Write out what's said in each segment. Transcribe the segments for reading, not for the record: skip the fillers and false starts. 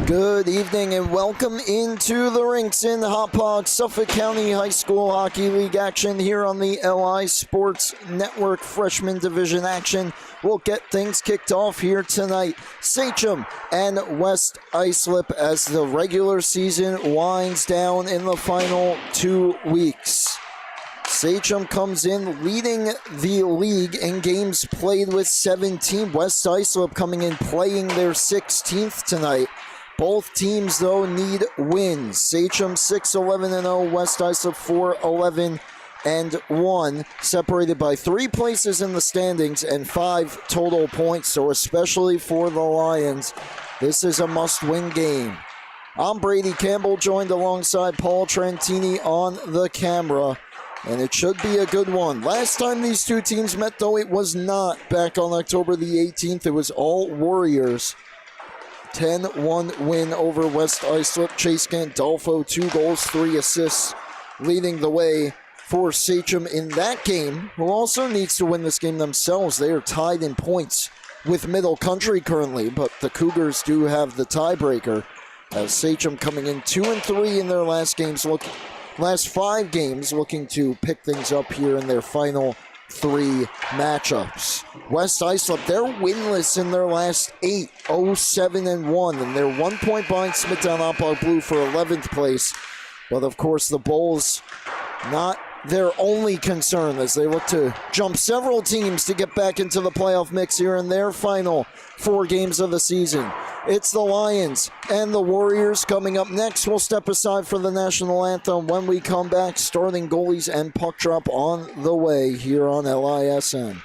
Good evening and welcome into the rinks in Hot Pod, Suffolk County High School Hockey League action here on the LI Sports Network Freshman Division action. We'll get things kicked off here tonight. Sachem and West Islip as the regular season winds down in the final 2 weeks. Sachem comes in leading the league in games played with 17. West Islip coming in playing their 16th tonight. Both teams, though, need wins. Sachem 6-11-0, West Islip 4-11-1, separated by 3 places in the standings and 5 total points. So especially for the Lions, this is a must-win game. I'm Brady Campbell, joined alongside Paul Trentini on the camera, and it should be a good one. Last time these two teams met, though, it was not back on October the 18th. It was all Warriors. 10-1 win over West Islip. Chase Gandolfo, 2 goals, 3 assists, leading the way for Sachem in that game, who also needs to win this game themselves. They are tied in points with Middle Country currently, but the Cougars do have the tiebreaker, as Sachem coming in 2-3 in their last 5 games, looking to pick things up here in their final 3 matchups. West Islip, they're winless in their last 8, 0-7-1, and they're 1 point behind Smithtown Oppog Blue for 11th place. But of course, the Bulls not their only concern as they look to jump several teams to get back into the playoff mix here in their final 4 games of the season. It's the Lions and the Warriors coming up next. We'll step aside for the national anthem. When we come back, starting goalies and puck drop on the way here on LISN.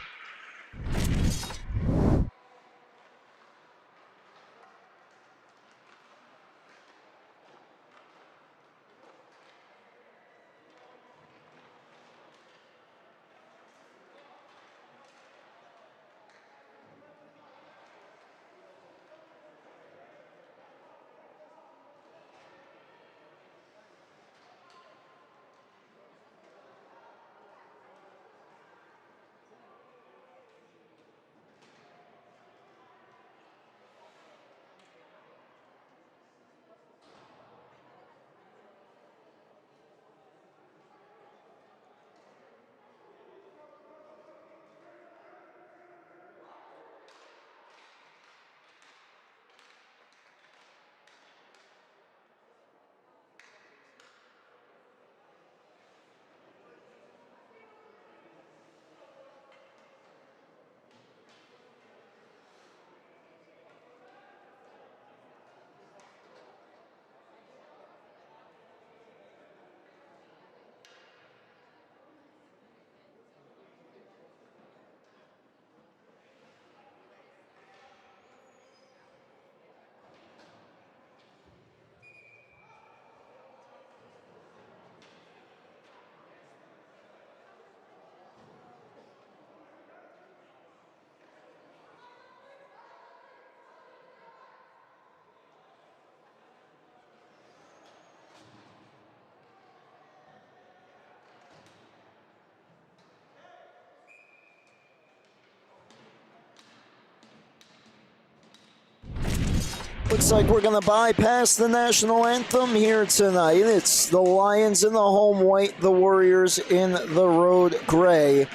Looks like we're going to bypass the national anthem here tonight. It's the Lions in the home white, the Warriors in the road gray.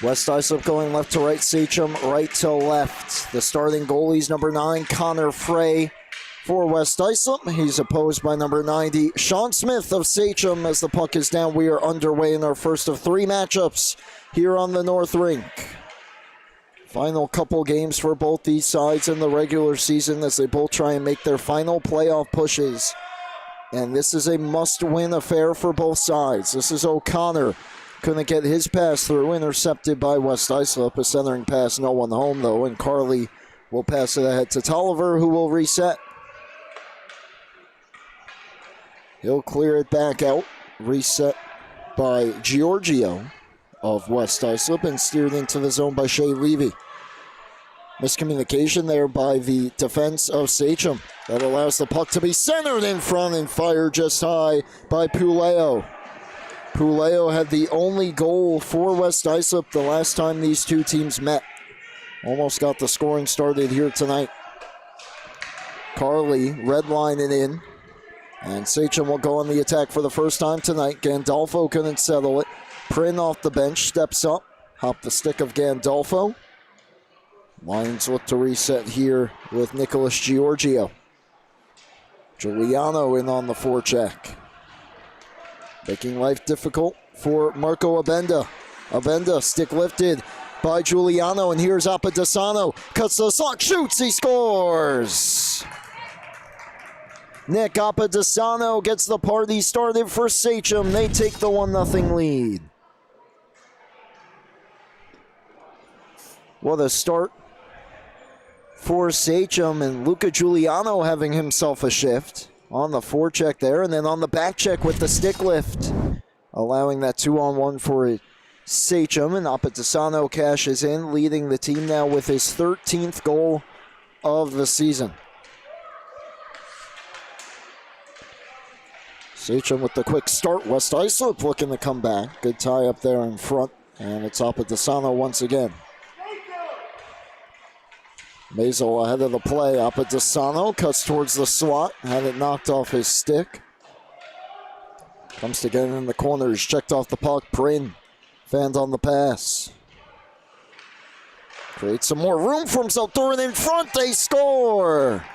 West Islip going left to right, Sachem right to left. The starting goalies, number 9, Connor Frey for West Islip. He's opposed by number 90, Sean Smith of Sachem. As the puck is down, we are underway in our first of 3 matchups here on the North Rink. Final couple games for both these sides in the regular season as they both try and make their final playoff pushes. And this is a must-win affair for both sides. This is O'Connor. Couldn't get his pass through, intercepted by West Islip. A centering pass, no one home though, and Carly will pass it ahead to Tolliver, who will reset. He'll clear it back out. Reset by Giorgio of West Islip and steered into the zone by Shea Levy. Miscommunication there by the defense of Sachem. That allows the puck to be centered in front and fired just high by Puleo. Puleo had the only goal for West Islip the last time these two teams met. Almost got the scoring started here tonight. Carly redlining in. And Sachem will go on the attack for the first time tonight. Gandolfo couldn't settle it. Prin off the bench, steps up. Hop the stick of Gandolfo. Lions look to reset here with Nicholas Giorgio. Giuliano in on the forecheck. Making life difficult for Marco Abenda. Abenda, stick lifted by Giuliano, and here's Apadesano. Cuts the slot, shoots, he scores! Nick Apadesano gets the party started for Sachem. They take the 1-0 lead. What a start for Sachem, and Luca Giuliano having himself a shift on the forecheck there, and then on the back check with the stick lift, allowing that 2-on-1 for Sachem, and Apadesano cashes in, leading the team now with his 13th goal of the season. Sachem with the quick start. West Islip looking to come back. Good tie up there in front, and it's Apadesano once again. Mazel ahead of the play. Apadesano cuts towards the slot. Had it knocked off his stick. Comes to get in the corners. Checked off the puck. Prin fanned on the pass. Creates some more room for himself. Throw it in front. They score.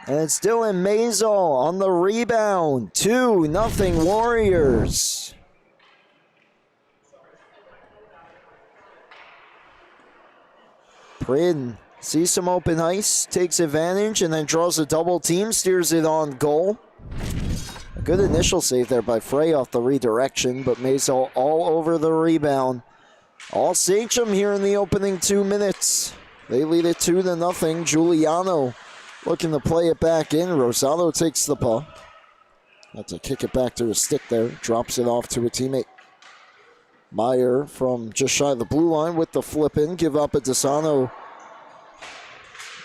And it's Dylan Mazel on the rebound. 2-0 Warriors. Prin sees some open ice, takes advantage, and then draws a double team, steers it on goal. A good initial save there by Frey off the redirection, but Mazel all over the rebound. All Sachem here in the opening 2 minutes. They lead it 2-0. Giuliano looking to play it back in. Rosado takes the puck. Had to kick it back to his stick there. Drops it off to a teammate. Meyer from just shy of the blue line with the flip in. Give up Apadesano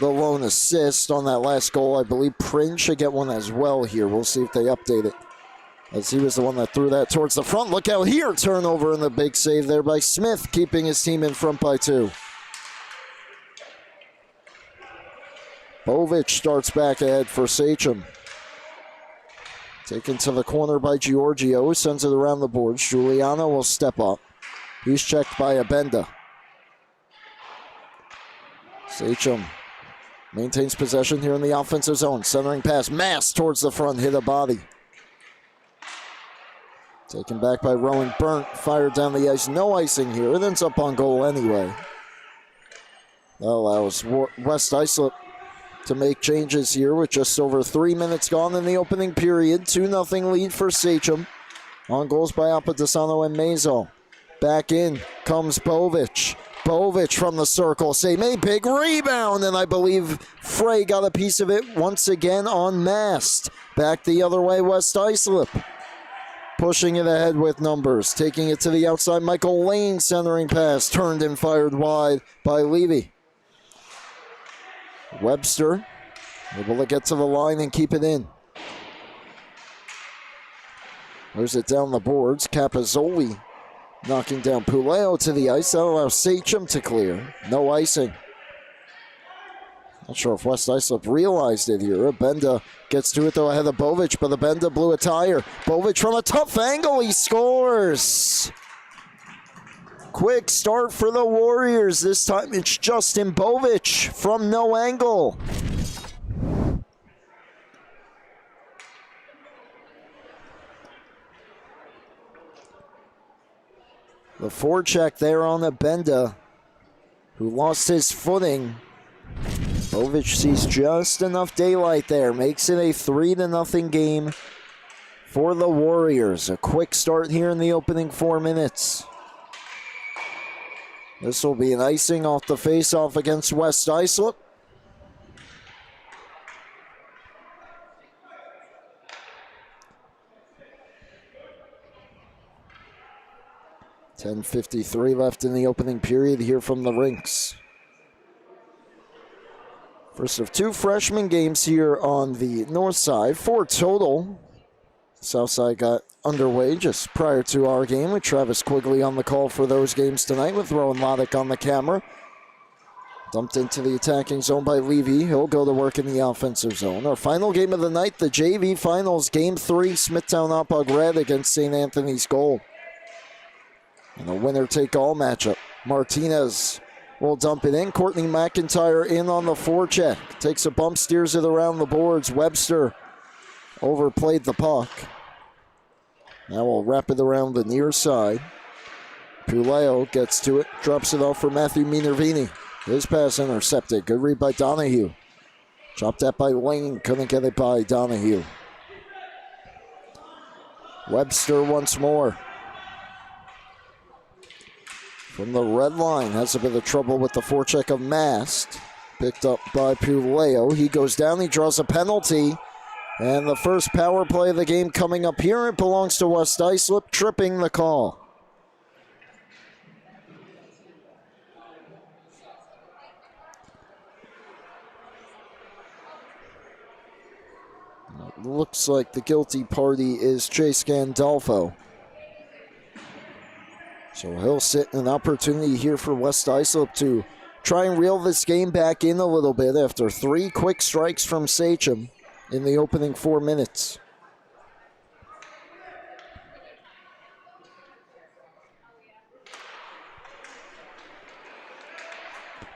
the lone assist on that last goal. I believe Prin should get one as well here. We'll see if they update it, as he was the one that threw that towards the front. Look out here. Turnover and the big save there by Smith, keeping his team in front by 2. Bovic starts back ahead for Sachem. Taken to the corner by Giorgio, sends it around the boards. Giuliano will step up. He's checked by Abenda. Sachem maintains possession here in the offensive zone. Centering pass, Mass towards the front, hit a body. Taken back by Rowan Burnt, fired down the ice. No icing here, it ends up on goal anyway. That allows West Islip to make changes here with just over 3 minutes gone in the opening period. 2-0 lead for Sachem. On goals by Apadesano and Mazel. Back in comes Bovic. Bovic from the circle. Save made, big rebound, and I believe Frey got a piece of it once again on Mast. Back the other way, West Islip. Pushing it ahead with numbers. Taking it to the outside, Michael Lane centering pass. Turned and fired wide by Levy. Webster able to get to the line and keep it in. Moves it down the boards. Capozzoli knocking down Puleo to the ice. That allows Sachem to clear. No icing. Not sure if West Islip realized it here. Abenda gets to it though ahead of Bovic, but Abenda blew a tire. Bovic from a tough angle. He scores. Quick start for the Warriors. This time it's Justin Bovic from no angle. The forecheck there on Abenda, who lost his footing. Bovic sees just enough daylight there. Makes it a 3-0 game for the Warriors. A quick start here in the opening 4 minutes. This will be an icing off the face-off against West Islip. .53 left in the opening period here from the rinks. First of 2 freshman games here on the north side. 4 total. South side got underway just prior to our game with Travis Quigley on the call for those games tonight with Rowan Loddick on the camera. Dumped into the attacking zone by Levy. He'll go to work in the offensive zone. Our final game of the night, the JV Finals, Game 3, Smithtown Oppog Red against St. Anthony's Gold. And a winner-take-all matchup. Martinez will dump it in. Courtney McIntyre in on the forecheck. Takes a bump, steers it around the boards. Webster overplayed the puck. Now we'll wrap it around the near side. Puleo gets to it, drops it off for Matthew Minervini. His pass intercepted. Good read by Donahue. Chopped that by Lane. Couldn't get it by Donahue. Webster once more. From the red line. Has a bit of trouble with the forecheck of Mast. Picked up by Puleo. He goes down. He draws a penalty. And the first power play of the game coming up here. It belongs to West Islip, tripping the call. Looks like the guilty party is Chase Gandolfo. So he'll sit an opportunity here for West Islip to try and reel this game back in a little bit after 3 quick strikes from Sachem in the opening 4 minutes.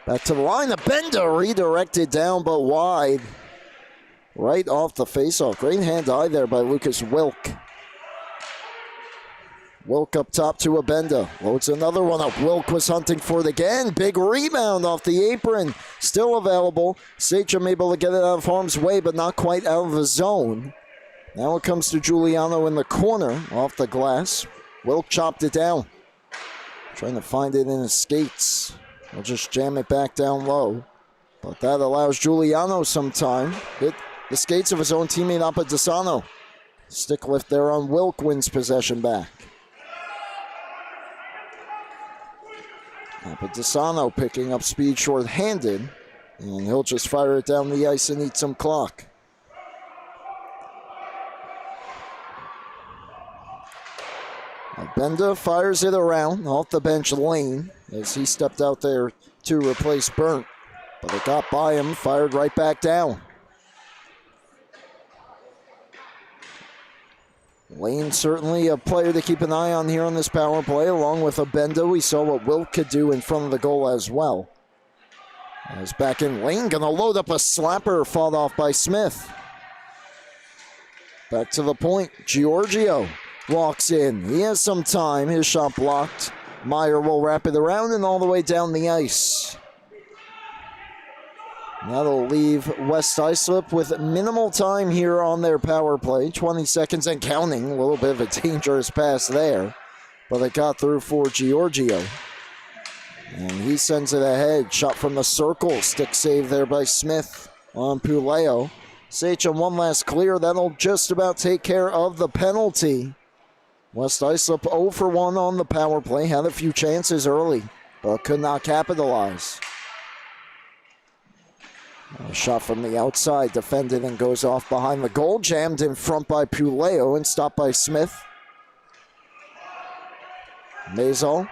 Back to the line, a bender redirected down but wide. Right off the faceoff. Great hand-eye there by Lucas Wilk. Wilk up top to Abenda. Loads another one up. Wilk was hunting for it again. Big rebound off the apron. Still available. Sachem able to get it out of harm's way, but not quite out of the zone. Now it comes to Giuliano in the corner off the glass. Wilk chopped it down. Trying to find it in his skates. He'll just jam it back down low. But that allows Giuliano some time. Hit the skates of his own teammate Apadesano. Stick lift there on Wilk wins possession back. Apadesano picking up speed short-handed, and he'll just fire it down the ice and eat some clock. Benda fires it around off the bench lane as he stepped out there to replace Burnt, but it got by him, fired right back down. Lane certainly a player to keep an eye on here on this power play, along with Abenda. We saw what Wilk could do in front of the goal as well. As back in, Lane gonna load up a slapper, fought off by Smith. Back to the point, Giorgio walks in. He has some time, his shot blocked. Meyer will wrap it around and all the way down the ice. That'll leave West Islip with minimal time here on their power play. 20 seconds and counting. A little bit of a dangerous pass there. But it got through for Giorgio. And he sends it ahead. Shot from the circle. Stick save there by Smith on Puleo. Sachem one last clear. That'll just about take care of the penalty. West Islip 0 for 1 on the power play. Had a few chances early, but could not capitalize. A shot from the outside, defended and goes off behind the goal. Jammed in front by Puleo and stopped by Smith. Mazel.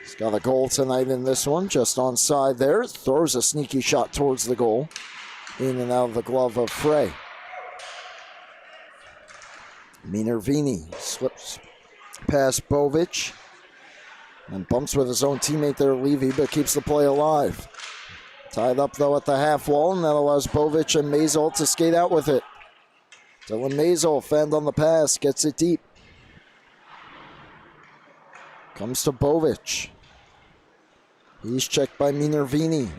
He's got a goal tonight in this one, just onside there. Throws a sneaky shot towards the goal. In and out of the glove of Frey. Minervini slips past Bovic. And bumps with his own teammate there, Levy, but keeps the play alive. Tied up, though, at the half wall, and that allows Bovic and Mazel to skate out with it. Dylan Mazel, fend on the pass, gets it deep. Comes to Bovic. He's checked by Minervini.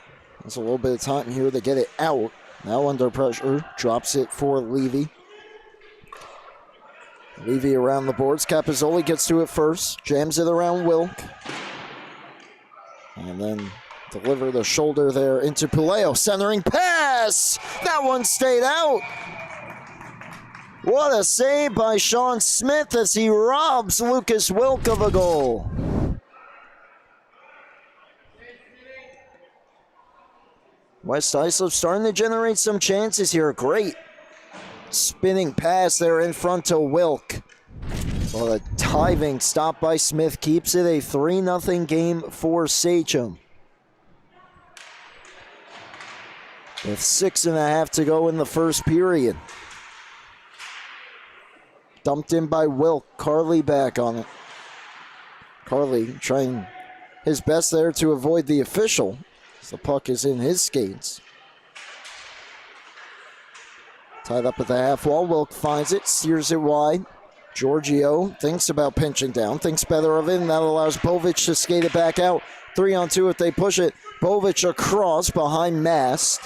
There's a little bit of time here to get it out. Now under pressure, drops it for Levy. Levy around the boards. Capizzoli gets to it first, jams it around Wilk. And then deliver the shoulder there into Puleo. Centering pass! That one stayed out! What a save by Sean Smith as he robs Lucas Wilk of a goal. West Islip starting to generate some chances here. Great spinning pass there in front to Wilk. Well, a diving stop by Smith keeps it a 3-0 game for Sachem. with 6.5 to go in the first period. Dumped in by Wilk. Carly back on it. Carly trying his best there to avoid the official, as the puck is in his skates. Tied up at the half wall. Wilk finds it, steers it wide. Giorgio thinks about pinching down, thinks better of it, and that allows Bovic to skate it back out. 3-on-2 if they push it. Bovic across behind Mast.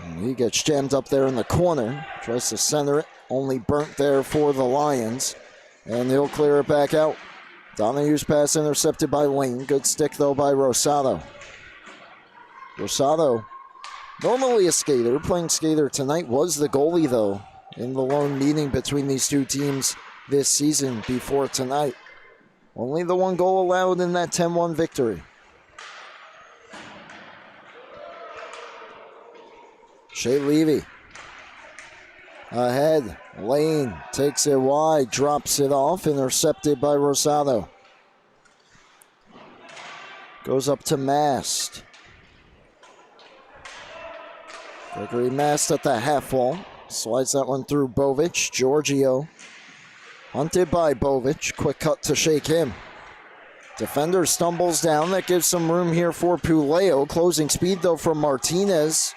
And he gets jammed up there in the corner. Tries to center it. Only burnt there for the Lions. And he'll clear it back out. Donohue's pass intercepted by Lane. Good stick, though, by Rosado. Rosado, normally a skater, playing skater tonight, was the goalie, though, in the lone meeting between these two teams this season before tonight. Only the one goal allowed in that 10-1 victory. Shea Levy ahead. Lane takes it wide, drops it off, intercepted by Rosado. Goes up to Mast. Gregory Mast at the half wall. Slides that one through Bovic. Giorgio. Hunted by Bovic. Quick cut to shake him. Defender stumbles down. That gives some room here for Puleo. Closing speed, though, from Martinez.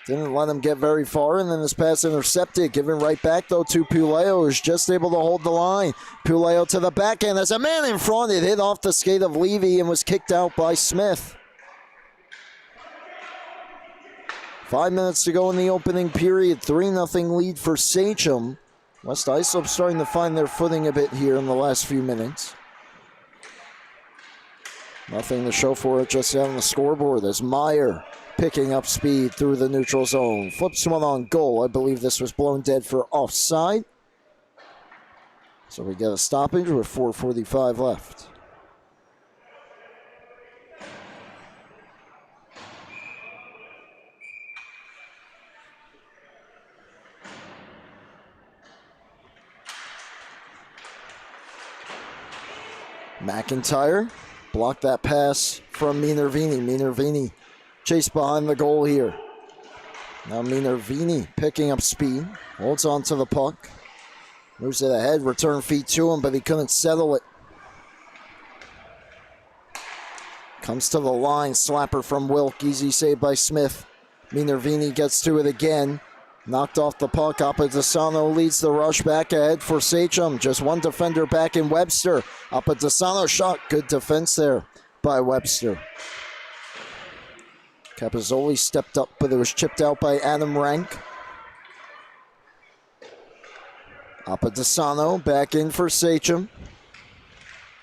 Didn't let him get very far, and then his pass intercepted. Given right back, though, to Puleo, who's just able to hold the line. Puleo to the backhand. There's a man in front. It hit off the skate of Levy and was kicked out by Smith. 5 minutes to go in the opening period. 3-0 lead for Sachem. West Islip starting to find their footing a bit here in the last few minutes. Nothing to show for it just yet on the scoreboard as Meyer picking up speed through the neutral zone. Flips one on goal. I believe this was blown dead for offside. So we get a stoppage with 4:45 left. McIntyre blocked that pass from Minervini. Minervini chased behind the goal here. Now Minervini picking up speed. Holds on to the puck. Moves it ahead. Return feet to him, but he couldn't settle it. Comes to the line. Slapper from Wilk. Easy save by Smith. Minervini gets to it again. Knocked off the puck. Apadesano leads the rush back ahead for Sachem. Just one defender back in Webster. Apadesano shot. Good defense there by Webster. Capozzoli stepped up, but it was chipped out by Adam Rank. Apadesano back in for Sachem.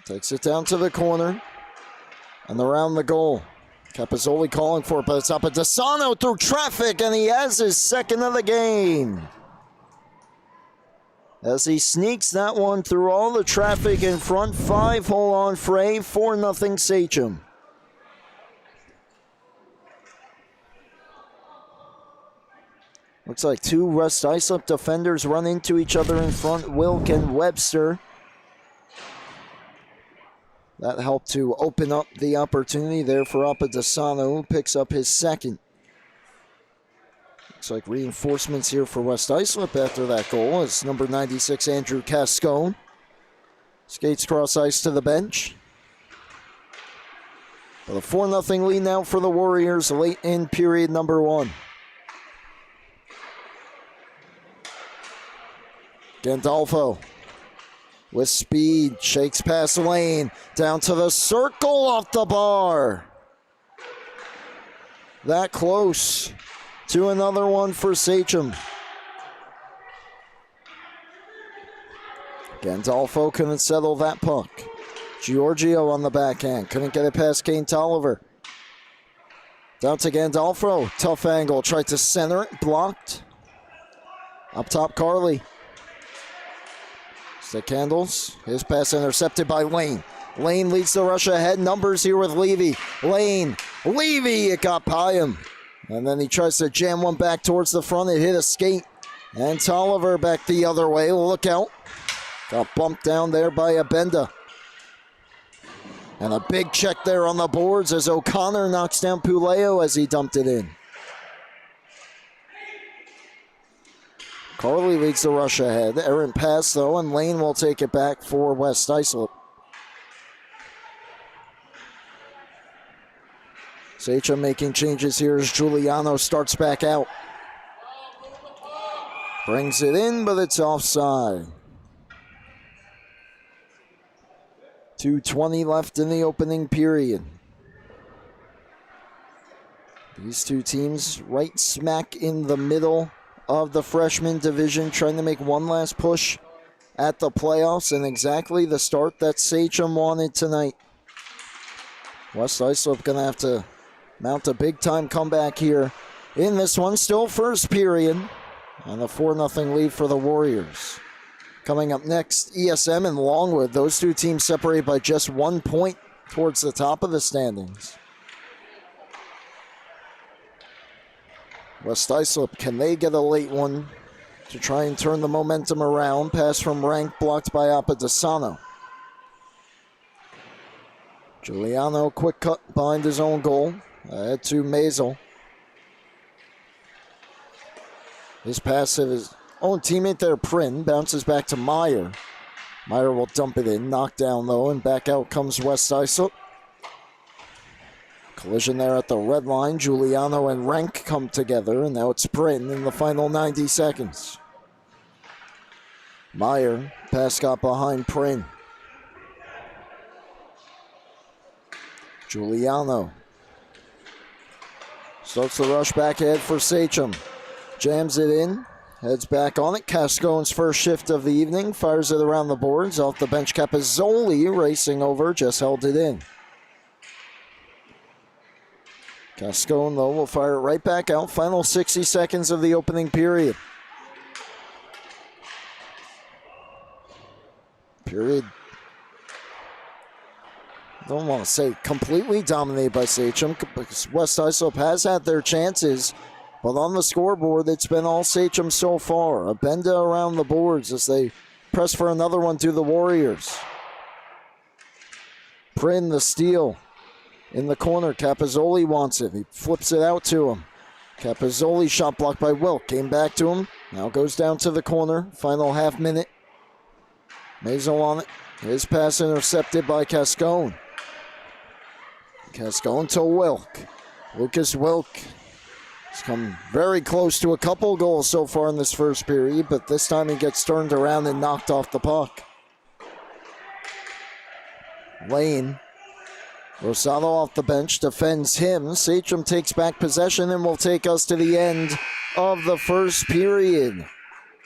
Takes it down to the corner and around the goal. Capozzoli calling for it, but it's Apadesano through traffic, and he has his second of the game. As he sneaks that one through all the traffic in front, 5-hole on fray, 4-0 Sachem. Looks like two West Islip defenders run into each other in front, Wilk and Webster. That helped to open up the opportunity there for Apadesano, who picks up his second. Looks like reinforcements here for West Islip after that goal. It's number 96, Andrew Cascone. Skates cross ice to the bench. But a 4-0 lead now for the Warriors late in period number 1. Gandolfo with speed, shakes past Lane, down to the circle, off the bar. That close to another one for Sachem. Gandolfo couldn't settle that puck. Giorgio on the backhand, couldn't get it past Kane Tolliver. Down to Gandolfo, tough angle, tried to center it, blocked. Up top, Carly. Stick handles. His pass intercepted by Lane. Lane leads the rush ahead. Numbers here with Levy. Lane. Levy. It got by him. And then he tries to jam one back towards the front. It hit a skate. And Tolliver back the other way. Look out. Got bumped down there by Abenda. And a big check there on the boards as O'Connor knocks down Puleo as he dumped it in. Carly leads the rush ahead. Errant pass, though, and Lane will take it back for West Islip. Sachem making changes here as Giuliano starts back out. Brings it in, but it's offside. 2:20 left in the opening period. These two teams right smack in the middle of the freshman division, trying to make one last push at the playoffs, and exactly the start that Sachem wanted tonight. West Islip going to have to mount a big-time comeback here in this one. Still first period, and a 4-0 lead for the Warriors. Coming up next, ESM and Longwood. Those two teams separated by just 1 point towards the top of the standings. West Islip, can they get a late one to try and turn the momentum around? Pass from Rank blocked by Apadesano. Giuliano, quick cut behind his own goal. Ahead to Maisel. His pass of his own teammate there, Prin, bounces back to Meyer. Meyer will dump it in, knocked down low, and back out comes West Islip. Collision there at the red line. Giuliano and Rank come together, and now it's Prin in the final 90 seconds. Meyer, pass got behind Prin. Giuliano starts the rush back ahead for Sachem. Jams it in, heads back on it. Cascone's first shift of the evening, fires it around the boards. Off the bench, Capozzoli racing over, just held it in. Cascone, though, will fire it right back out. Final 60 seconds of the opening period. Don't want to say completely dominated by Sachem, because West Islip has had their chances, but on the scoreboard, it's been all Sachem so far. A benda around the boards as they press for another one to the Warriors. Prin, the steal in the corner. Capozzoli wants it. He flips it out to him. Capozzoli shot blocked by Wilk. Came back to him. Now goes down to the corner. Final half minute. Maisel on it. His pass intercepted by Cascone. Cascone to Wilk. Lucas Wilk has come very close to a couple goals so far in this first period, but this time he gets turned around and knocked off the puck. Lane. Rosado off the bench, defends him. Sachem takes back possession and will take us to the end of the first period.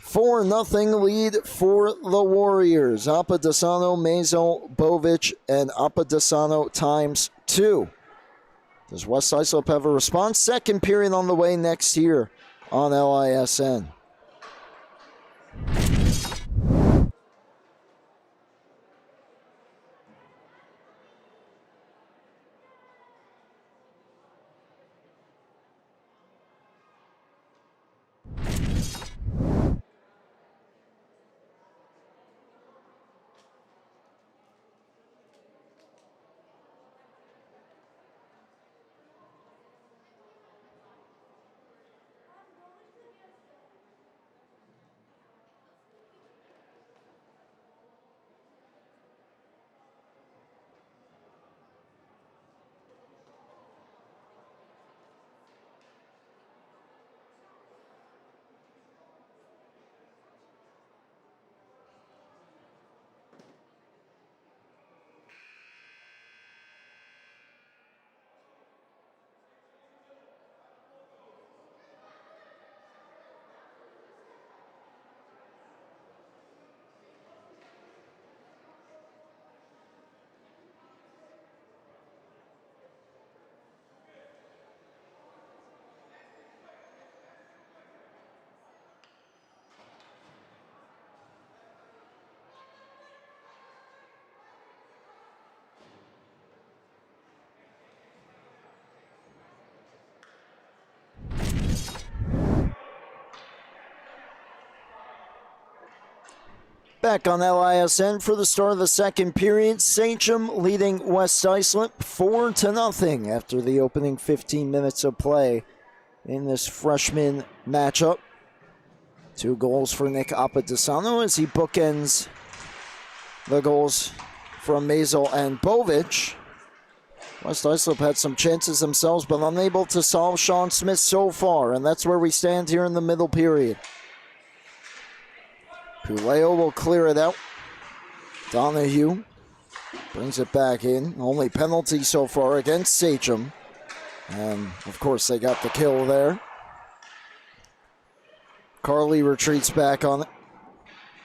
4-0 lead for the Warriors. Apadesano, Maisel, Bovic, and Apadesano times 2. Does West Islip have a response? Second period on the way next year on LISN. Back on LISN for the start of the second period. Sachem leading West Islip 4-0 after the opening 15 minutes of play in this freshman matchup. 2 goals for Nick Apadesano as he bookends the goals from Mazel and Bovic. West Islip had some chances themselves, but unable to solve Sean Smith so far, and that's where we stand here in the middle period. Puleo will clear it out. Donahue brings it back in. Only penalty so far against Sachem. And, of course, they got the kill there. Carly retreats back on it.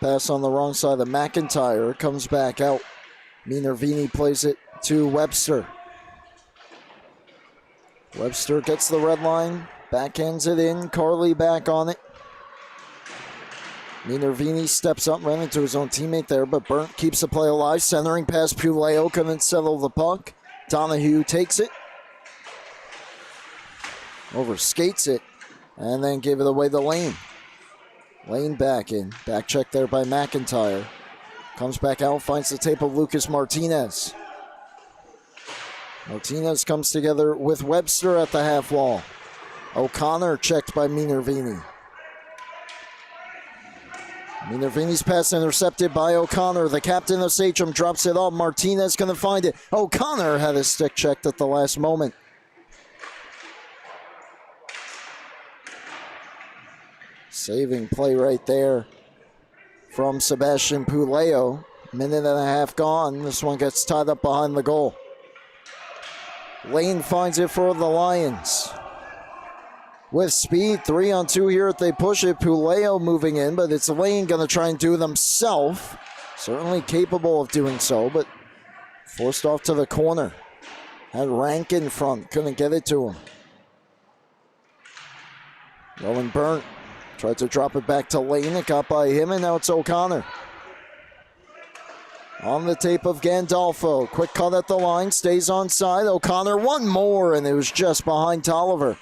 Pass on the wrong side of McIntyre. Comes back out. Minervini plays it to Webster. Webster gets the red line. Backhands it in. Carly back on it. Minervini steps up, ran into his own teammate there, but Burnt keeps the play alive. Centering past Puleo, couldn't settle the puck. Donahue takes it. Overskates it, and then gave it away to Lane. Lane back in. Back check there by McIntyre. Comes back out, finds the tape of Lucas Martinez. Martinez comes together with Webster at the half wall. O'Connor checked by Minervini. Minervini's pass intercepted by O'Connor. The captain of Sachem drops it off. Martinez going to find it. O'Connor had his stick checked at the last moment. Saving play right there from Sebastian Puleo. Minute and a half gone. This one gets tied up behind the goal. Lane finds it for the Lions. With speed, 3-on-2 here if they push it. Puleo moving in, but it's Lane going to try and do it himself. Certainly capable of doing so, but forced off to the corner. Had Rank in front, couldn't get it to him. Rowan Burnt tried to drop it back to Lane. It got by him, and now it's O'Connor. On the tape of Gandolfo. Quick cut at the line, stays onside. O'Connor, one more, and it was just behind Tolliver.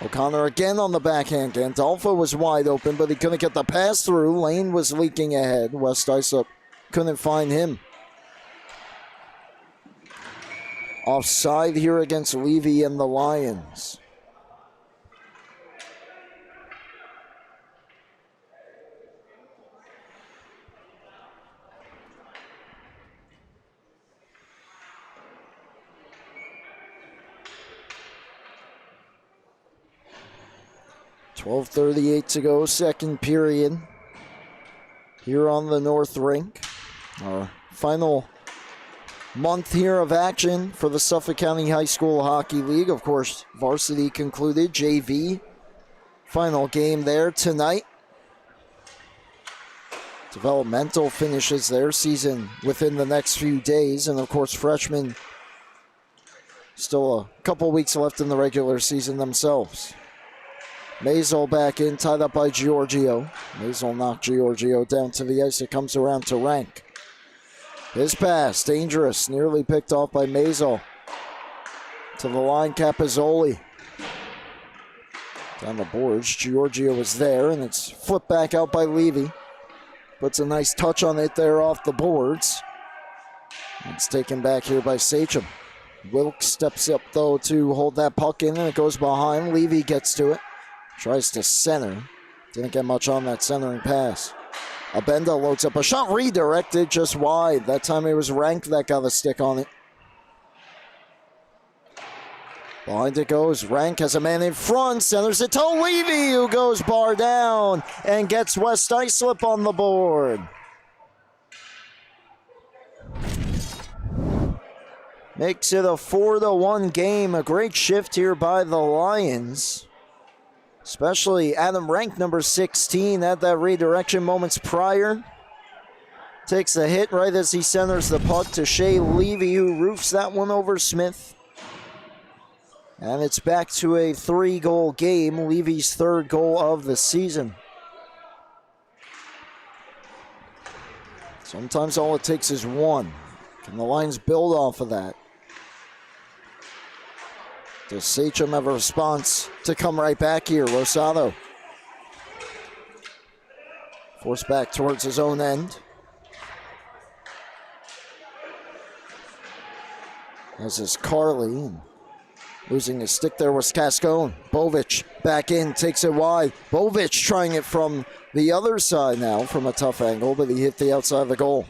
O'Connor again on the backhand. Gandolfo was wide open, but he couldn't get the pass through. Lane was leaking ahead. West Islip couldn't find him. Offside here against Levy and the Lions. .12:38 to go, second period. Here on the North Rink. Our final month here of action for the Suffolk County High School Hockey League. Of course, varsity concluded, JV. Final game there tonight. Developmental finishes their season within the next few days. And of course, freshmen still a couple weeks left in the regular season themselves. Mazel back in, tied up by Giorgio. Mazel knocked Giorgio down to the ice. It comes around to Rank. His pass, dangerous, nearly picked off by Mazel. To the line, Capizzoli. Down the boards, Giorgio was there, and it's flipped back out by Levy. Puts a nice touch on it there off the boards. It's taken back here by Sachem. Wilkes steps up, though, to hold that puck in, and it goes behind. Levy gets to it. Tries to center. Didn't get much on that centering pass. Abenda loads up a shot, redirected just wide. That time it was Rank that got a stick on it. Behind it goes. Rank has a man in front. Centers it to Levy, who goes bar down and gets West Islip on the board. Makes it a 4-1 game. A great shift here by the Lions. Especially Adam Rank, number 16, had that redirection moments prior. Takes the hit right as he centers the puck to Shea Levy, who roofs that one over Smith. And it's back to a 3-goal game, Levy's 3rd goal of the season. Sometimes all it takes is one. Can the Lions build off of that? Does Sachem have a response to come right back here? Rosado Forced back towards his own end. As is Carly. And losing his stick there was Cascone. Bovic back in, takes it wide. Bovic trying it from the other side now from a tough angle, but he hit the outside of the goal.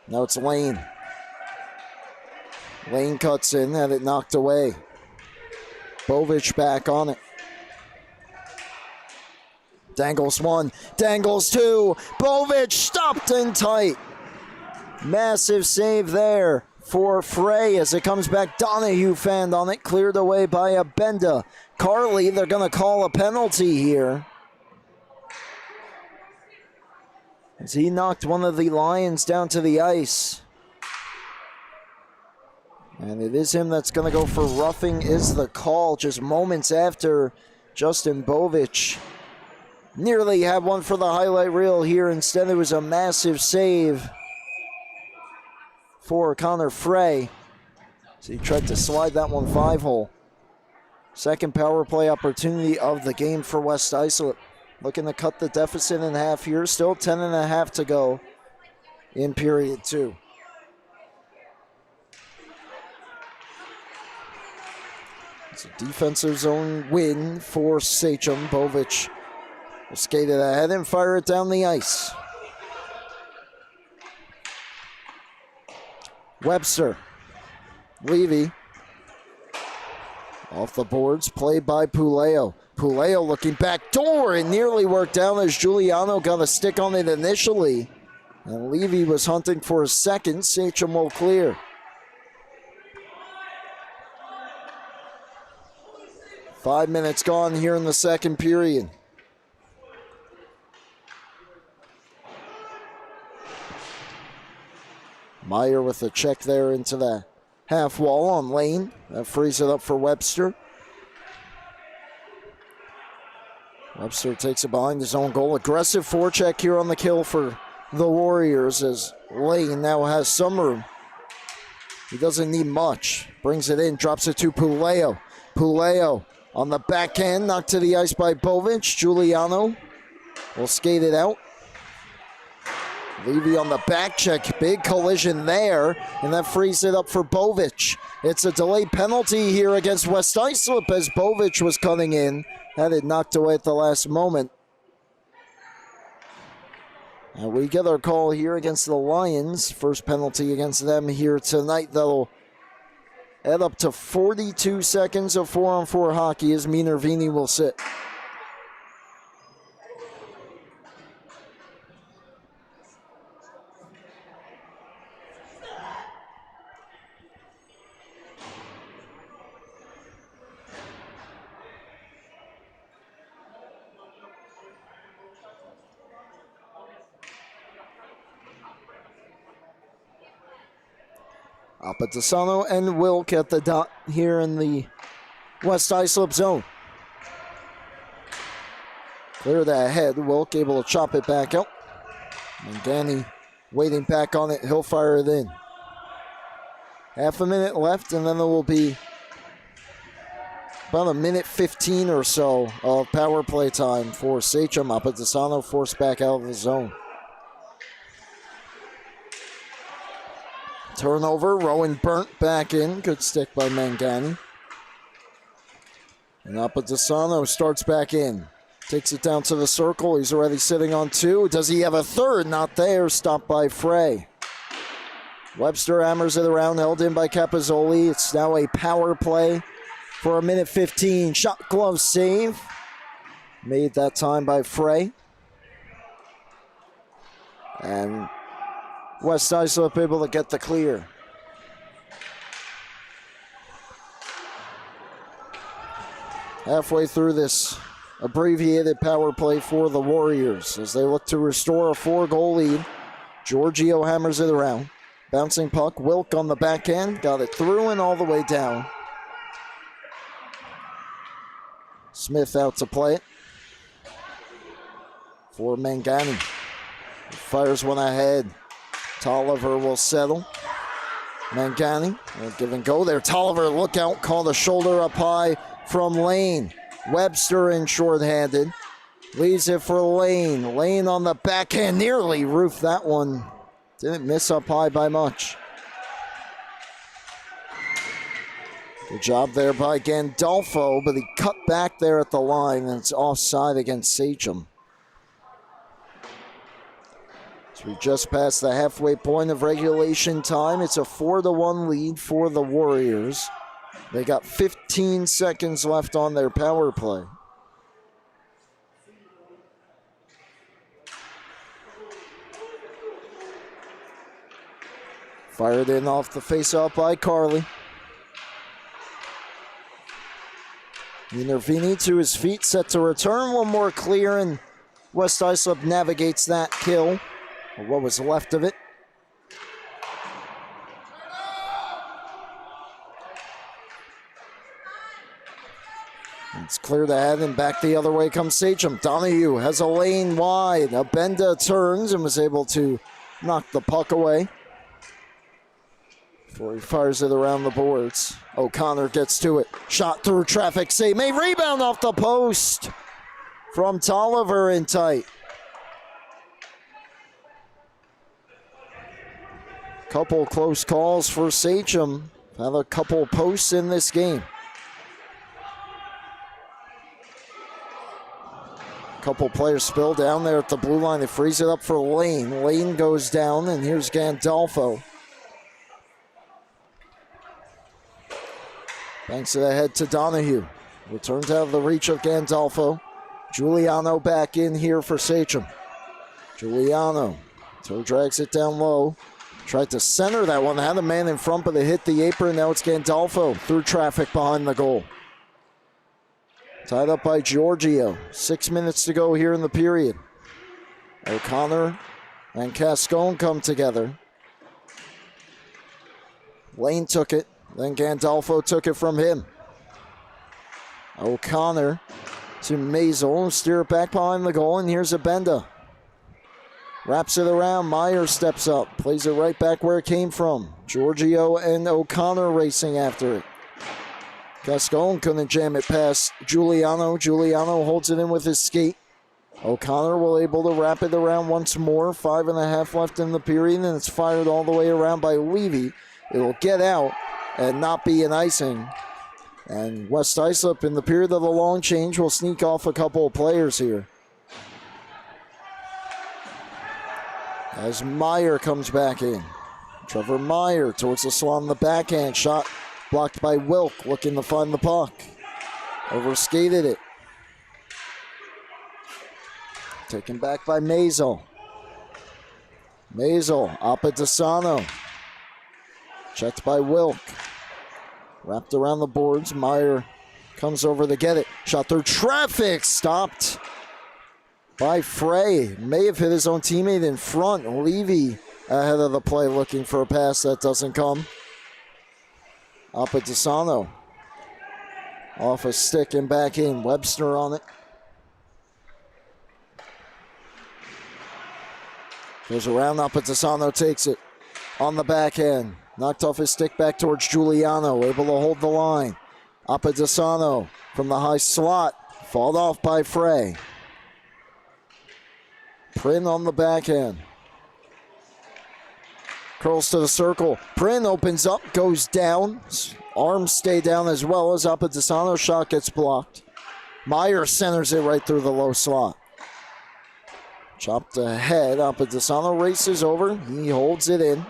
Now it's Lane. Lane cuts in, had it knocked away. Bovic back on it. Dangles one, dangles two. Bovic stopped in tight. Massive save there for Frey as it comes back. Donahue fanned on it, cleared away by Abenda. Carly, they're going to call a penalty here, as he knocked one of the Lions down to the ice. And it is him that's going to go for roughing is the call just moments after Justin Bovic nearly had one for the highlight reel here. Instead, it was a massive save for Connor Frey. So he tried to slide that one 5-hole. Second power play opportunity of the game for West Islip. Looking to cut the deficit in half here. Still 10.5 to go in period 2. It's a defensive zone win for Sachem. Bovic will skate it ahead and fire it down the ice. Webster. Levy. Off the boards, played by Puleo. Puleo looking back door. It nearly worked out as Giuliano got a stick on it initially. And Levy was hunting for a second. Sachem will clear. 5 minutes gone here in the second period. Meyer with a check there into the half wall on Lane. That frees it up for Webster. Webster takes it behind his own goal. Aggressive forecheck here on the kill for the Warriors as Lane now has some room. He doesn't need much. Brings it in, drops it to Puleo. Puleo on the backhand, knocked to the ice by Bovic. Giuliano will skate it out. Levy on the back check, big collision there, and that frees it up for Bovic. It's a delayed penalty here against West Islip as Bovic was cutting in. Had it knocked away at the last moment. And we get our call here against the Lions. First penalty against them here tonight. That'll add up to 42 seconds of 4-on-4 hockey as Minervini will sit. Apatisano and Wilk at the dot here in the West Islip zone. Clear that ahead. Wilk able to chop it back out. Mangani waiting back on it. He'll fire it in. Half a minute left, and then there will be about a minute 15 or so of power play time for Sachem. Apatisano forced back out of the zone. Turnover, Rowan burnt back in. Good stick by Mangani. And Apatisano starts back in. Takes it down to the circle. He's already sitting on 2. Does he have a third? Not there. Stopped by Frey. Webster hammers it around, held in by Capozzoli. It's now a power play for a minute 15. Shot glove save. Made that time by Frey. And West Islip able to get the clear. Halfway through this abbreviated power play for the Warriors as they look to restore a 4-goal lead. Giorgio hammers it around. Bouncing puck, Wilk on the backhand. Got it through and all the way down. Smith out to play it for Mangani. Fires one ahead. Tolliver will settle. Mangani will give and go there. Tolliver, look out, called a shoulder up high from Lane. Webster in shorthanded. Leaves it for Lane. Lane on the backhand, nearly roofed that one. Didn't miss up high by much. Good job there by Gandolfo, but he cut back there at the line, and it's offside against Sachem. So we just passed the halfway point of regulation time. It's a 4-1 lead for the Warriors. They got 15 seconds left on their power play. Fired in off the face-off by Carly. Minervini to his feet, set to return. One more clear, and West Islip navigates that kill, or what was left of it. It's cleared ahead, and back the other way comes Sachem. Donahue has a lane wide. Abenda turns and was able to knock the puck away before he fires it around the boards. O'Connor gets to it. Shot through traffic, save made. Rebound off the post from Tolliver in tight. Couple close calls for Sachem. Had a couple posts in this game. Couple players spill down there at the blue line. They freeze it up for Lane. Lane goes down, and here's Gandolfo. Banks it ahead to Donahue. Returns out of the reach of Gandolfo. Giuliano back in here for Sachem. Giuliano. Toe drags it down low. Tried to center that one. Had a man in front, but it hit the apron. Now it's Gandolfo through traffic behind the goal. Tied up by Giorgio. 6 minutes to go here in the period. O'Connor and Cascone come together. Lane took it. Then Gandolfo took it from him. O'Connor to Maisel. Steer it back behind the goal, and here's Abenda. Wraps it around. Meyer steps up. Plays it right back where it came from. Giorgio and O'Connor racing after it. Cascone couldn't jam it past Giuliano. Giuliano holds it in with his skate. O'Connor will able to wrap it around once more. 5.5 left in the period, and it's fired all the way around by Levy. It'll get out and not be an icing. And West Islip, in the period of the long change, will sneak off a couple of players here. As Meyer comes back in. Trevor Meyer towards the slot on the backhand. Shot blocked by Wilk, looking to find the puck. Overskated it. Taken back by Maisel. Maisel, Apadesano. Checked by Wilk. Wrapped around the boards. Meyer comes over to get it. Shot through traffic. Stopped by Frey. May have hit his own teammate in front. Levy ahead of the play looking for a pass that doesn't come. Apadesano off a stick and back in. Webster on it. Goes around. Apadesano takes it on the backhand. Knocked off his stick back towards Giuliano. Able to hold the line. Apadesano from the high slot. Fought off by Frey. Prin on the backhand. Curls to the circle. Prin opens up, goes down. Arms stay down as well as Apadesano's shot gets blocked. Meyer centers it right through the low slot. Chopped ahead. Apadesano races over. He holds it in.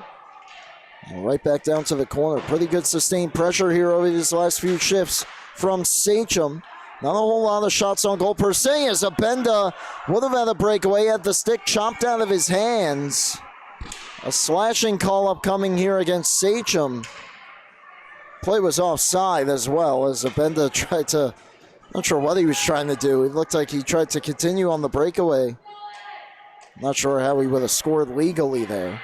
And right back down to the corner. Pretty good sustained pressure here over these last few shifts from Sachem. Not a whole lot of shots on goal per se, as Abenda would have had a breakaway, had the stick chopped out of his hands. A slashing call upcoming here against Sachem. Play was offside as well, as Abenda tried to, not sure what he was trying to do. It looked like he tried to continue on the breakaway. Not sure how he would have scored legally there.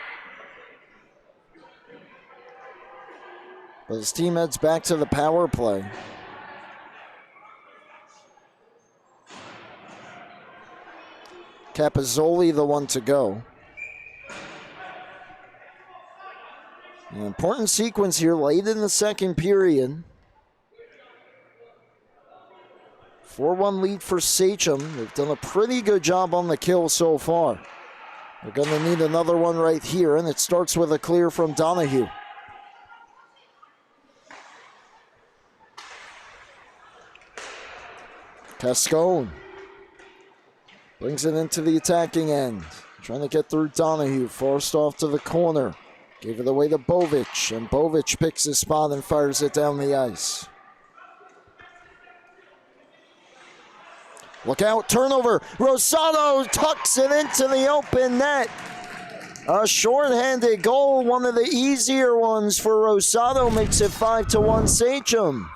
But his team heads back to the power play. Capizzoli the one to go. An important sequence here late in the second period. 4-1 lead for Sachem. They've done a pretty good job on the kill so far. They're going to need another one right here, and it starts with a clear from Donahue. Cascone brings it into the attacking end. Trying to get through Donahue, forced off to the corner. Gave it away to Bovic, and Bovic picks his spot and fires it down the ice. Look out, turnover. Rosado tucks it into the open net. A shorthanded goal, one of the easier ones for Rosado, makes it 5-1 Sachem.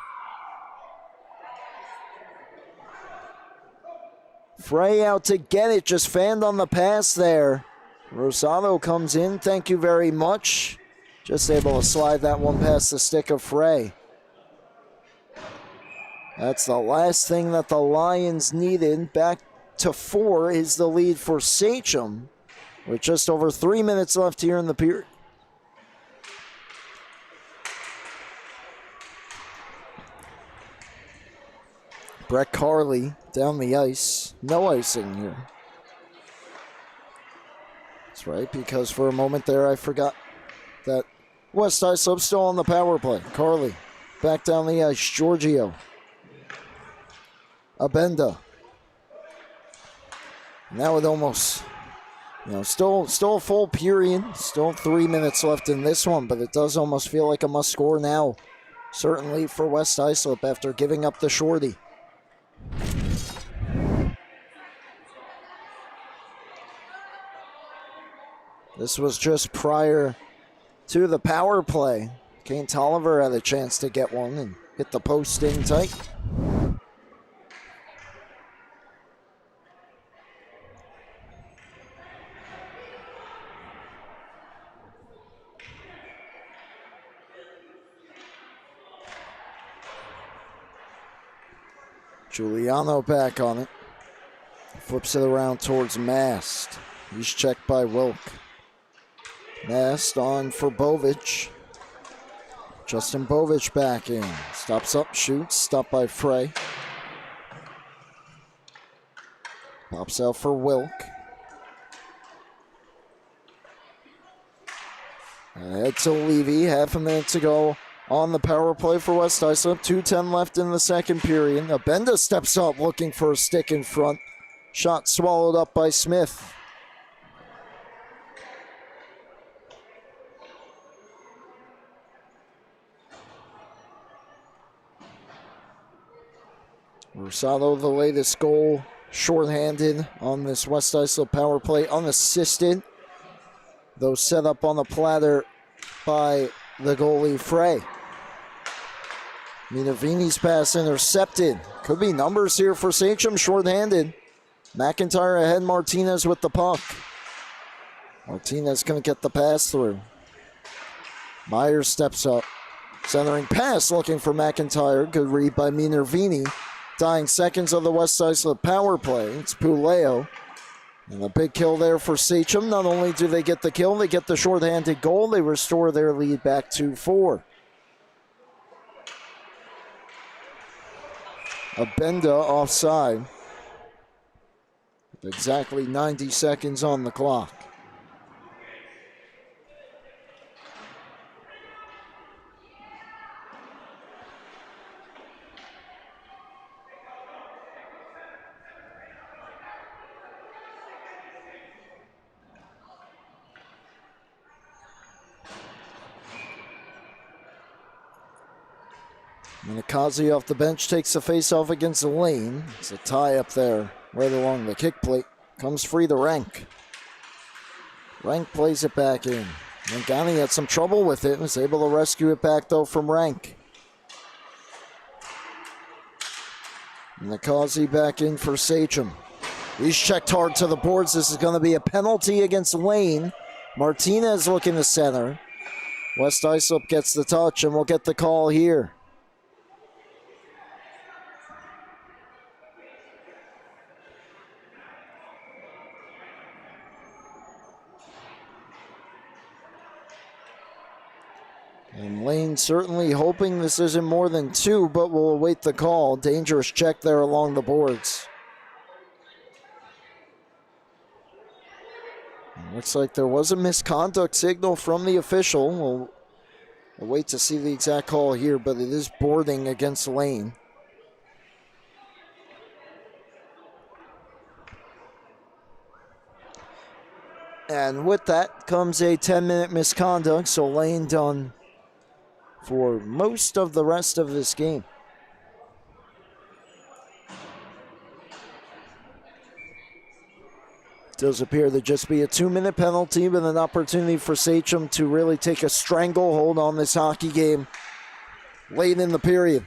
Frey out to get it, just fanned on the pass there. Rosado comes in, thank you very much. Just able to slide that one past the stick of Frey. That's the last thing that the Lions needed. Back to 4 is the lead for Sachem, with just over 3 minutes left here in the period. Brett Carley down the ice. No icing here. That's right, because for a moment there I forgot that West Islip still on the power play. Carley back down the ice. Giorgio. Abenda. Now with almost, still a full period. Still 3 minutes left in this one, but it does almost feel like a must score now. Certainly for West Islip after giving up the shorty. This was just prior to the power play. Kane Tolliver had a chance to get one and hit the post in tight. Giuliano back on it. Flips it around towards Mast. He's checked by Wilk. Mast on for Bovic. Justin Bovic back in. Stops up, shoots. Stopped by Frey. Pops out for Wilk. Ahead to Levy. Half a minute to go on the power play for West Islip. 2:10 left in the second period. Abenda steps up looking for a stick in front. Shot swallowed up by Smith. Rosado, the latest goal, shorthanded on this West Islip power play, unassisted, though set up on the platter by the goalie Frey. Minervini's pass intercepted. Could be numbers here for Sachem, shorthanded. McIntyre ahead, Martinez with the puck. Martinez going to get the pass through. Myers steps up. Centering pass looking for McIntyre. Good read by Minervini. Dying seconds of the West Islip power play. It's Puleo. And a big kill there for Sachem. Not only do they get the kill, they get the shorthanded goal. They restore their lead back to 4. Abenda offside. With exactly 90 seconds on the clock. Minikazi off the bench takes the face-off against Lane. It's a tie up there right along the kick plate. Comes free to Rank. Rank plays it back in. Mangani had some trouble with it and was able to rescue it back though from Rank. Minikazi back in for Sachem. He's checked hard to the boards. This is going to be a penalty against Lane. Martinez looking to center. West Islip gets the touch and we'll get the call here. And Lane certainly hoping this isn't more than 2, but will await the call. Dangerous check there along the boards. Looks like there was a misconduct signal from the official. We'll wait to see the exact call here, but it is boarding against Lane. And with that comes a 10-minute misconduct, so Lane done for most of the rest of this game. Does appear to just be a 2-minute penalty, but an opportunity for Sachem to really take a stranglehold on this hockey game late in the period.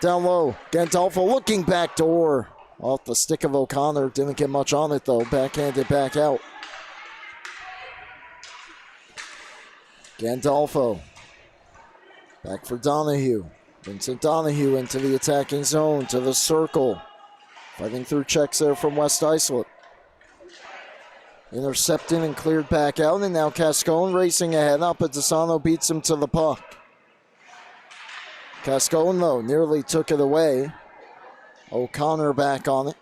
Down low, Gandolfo looking back door. Off the stick of O'Connor, didn't get much on it though, backhanded back out. Gandolfo, back for Donahue. Vincent Donahue into the attacking zone, to the circle. Fighting through checks there from West Islip. Intercepted and cleared back out, and now Cascone racing ahead up, but DeSano beats him to the puck. Cascone, though, nearly took it away. O'Connor back on it.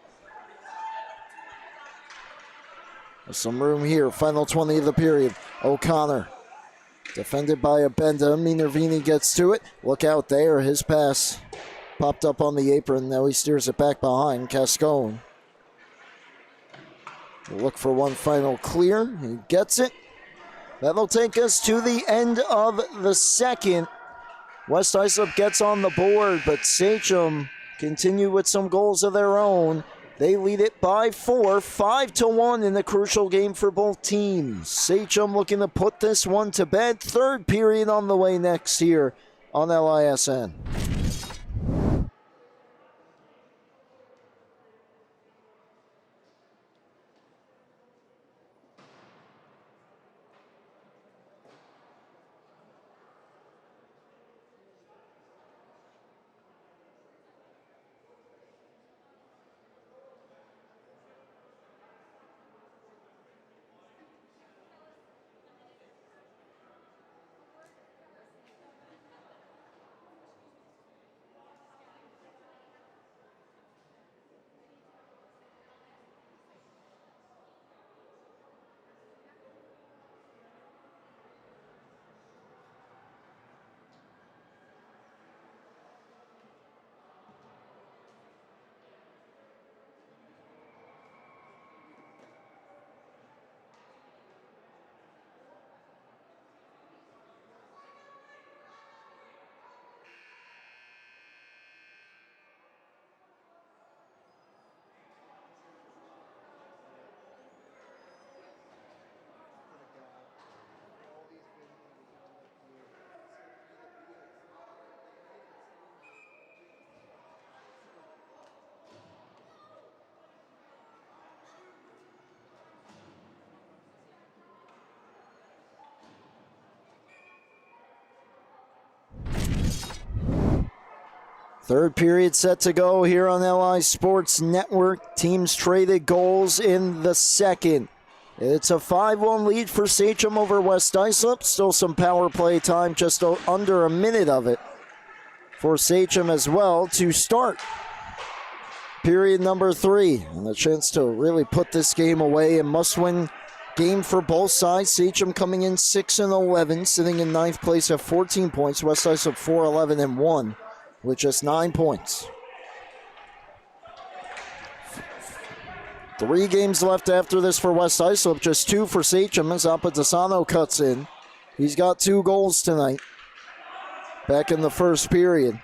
There's some room here, final 20 of the period. O'Connor, defended by Abenda. Minervini gets to it. Look out there, his pass popped up on the apron. Now he steers it back behind Cascone. We'll look for one final clear. He gets it. That'll take us to the end of the second. West Islip gets on the board, but Sachem continue with some goals of their own. They lead it by 4, 5-1 in the crucial game for both teams. Sachem looking to put this one to bed. Third period on the way next here on LISN. Third period set to go here on LI Sports Network. Teams traded goals in the second. It's a 5-1 lead for Sachem over West Islip. Still some power play time, just under a minute of it for Sachem as well to start period number 3. And a chance to really put this game away. A must-win game for both sides. Sachem coming in 6-11, sitting in 9th place at 14 points. West Islip 4-11-1. With just 9 points. 3 games left after this for West Islip, just 2 for Sachem as Apadesano cuts in. He's got 2 goals tonight. Back in the first period.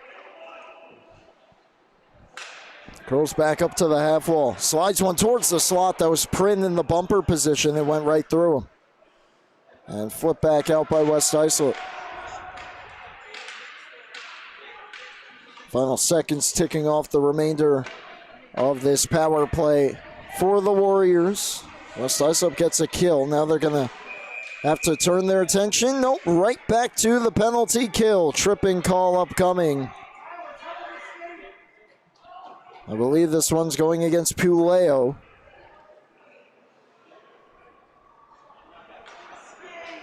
Curls back up to the half wall. Slides one towards the slot. That was Prin in the bumper position. It went right through him. And flipped back out by West Islip. Final seconds ticking off the remainder of this power play for the Warriors. West Islip gets a kill. Now they're going to have to turn their attention. Nope, right back to the penalty kill. Tripping call upcoming. I believe this one's going against Puleo.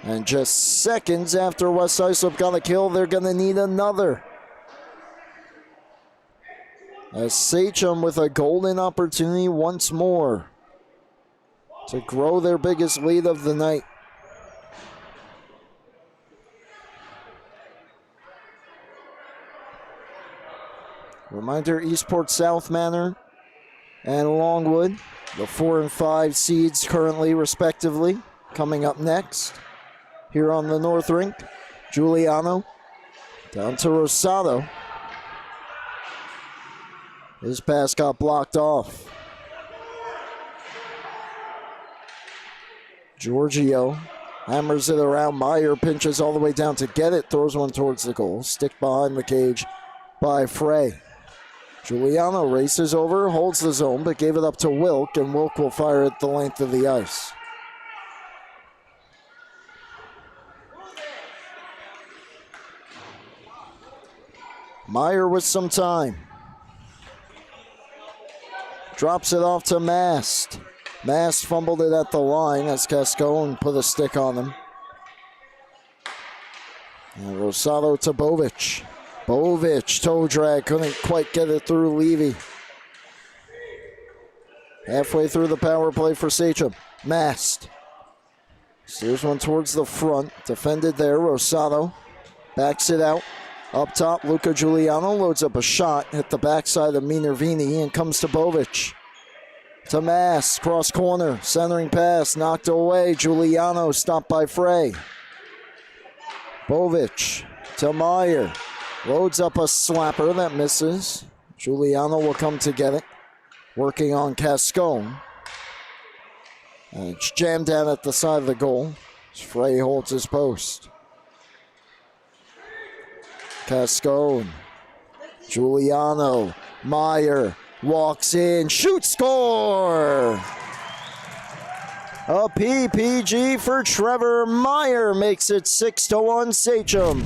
And just seconds after West Islip got a kill, they're going to need another. As Sachem with a golden opportunity once more to grow their biggest lead of the night. Reminder, Eastport South Manor and Longwood, the 4 and 5 seeds currently respectively, coming up next. Here on the North Rink, Giuliano down to Rosado. His pass got blocked off. Giorgio hammers it around. Meyer pinches all the way down to get it, throws one towards the goal. Stick behind the cage by Frey. Giuliano races over, holds the zone, but gave it up to Wilk, and Wilk will fire it the length of the ice. Meyer with some time. Drops it off to Mast. Mast fumbled it at the line as Cascone put a stick on him. And Rosado to Bovic. Bovic, toe drag, couldn't quite get it through Levy. Halfway through the power play for Sachem. Mast. Steers one towards the front. Defended there, Rosado. Backs it out. Up top, Luca Giuliano loads up a shot. Hit the backside of Minervini and comes to Bovic. To Mast, cross corner. Centering pass, knocked away. Giuliano stopped by Frey. Bovic to Meyer. Loads up a slapper that misses. Giuliano will come to get it. Working on Cascone. And it's jammed down at the side of the goal as Frey holds his post. Cascone. Giuliano. Meyer walks in. Shoot, score! A PPG for Trevor Meyer makes it 6-1 Sachem.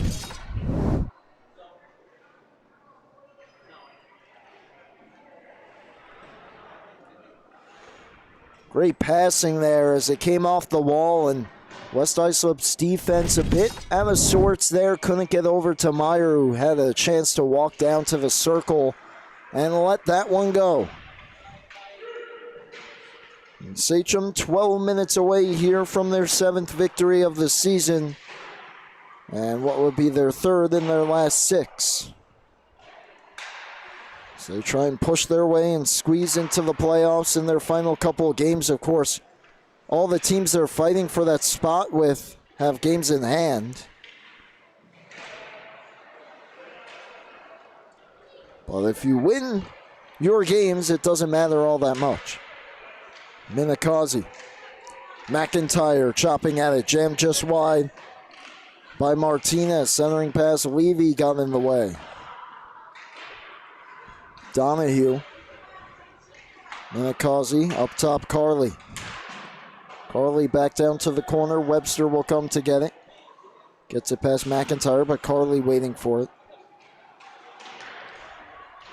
Great passing there as it came off the wall, and West Islip's defense a bit out of sorts there. Couldn't get over to Meyer, who had a chance to walk down to the circle and let that one go. And Sachem 12 minutes away here from their 7th victory of the season, and what would be their 3rd in their last 6. So they try and push their way and squeeze into the playoffs in their final couple of games. Of course, all the teams they're fighting for that spot with have games in hand. But if you win your games, it doesn't matter all that much. Minakazi. McIntyre chopping at it, jammed just wide by Martinez. Centering pass, Levy got in the way. Donahue. Minakazi up top, Carly. Carly back down to the corner. Webster will come to get it. Gets it past McIntyre, but Carly waiting for it.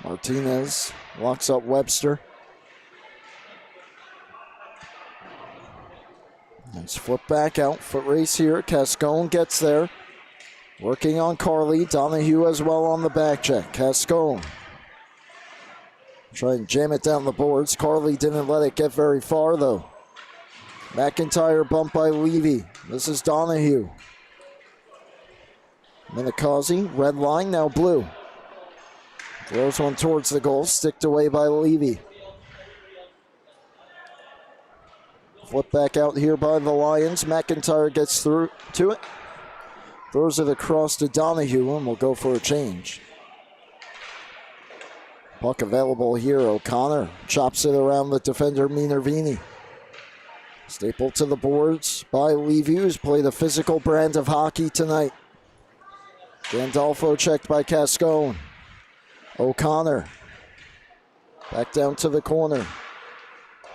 Martinez locks up Webster. Let's flip back out. Foot race here. Cascone gets there. Working on Carly. Donahue as well on the back check. Cascone. Try and jam it down the boards. Carly didn't let it get very far though. McIntyre bumped by Levy. This is Donahue. Minakazi, red line, now blue. Throws one towards the goal, sticked away by Levy. Flip back out here by the Lions. McIntyre gets through to it. Throws it across to Donahue and will go for a change. Puck available here. O'Connor chops it around the defender Minervini. Stapled to the boards by Levy, who's played a physical brand of hockey tonight. Gandolfo checked by Cascone. O'Connor back down to the corner.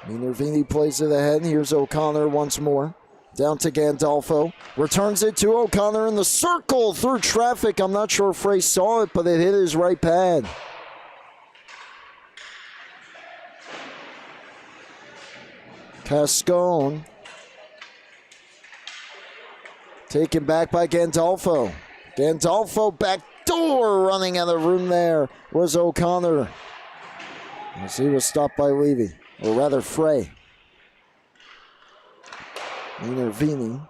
Minervini plays it ahead. Here's O'Connor once more. Down to Gandolfo. Returns it to O'Connor in the circle through traffic. I'm not sure if Frey saw it, but it hit his right pad. Cascone Taken back by Gandolfo. Gandolfo back door running out of room there was O'Connor. As he was stopped by Levy, or rather Frey. Intervening.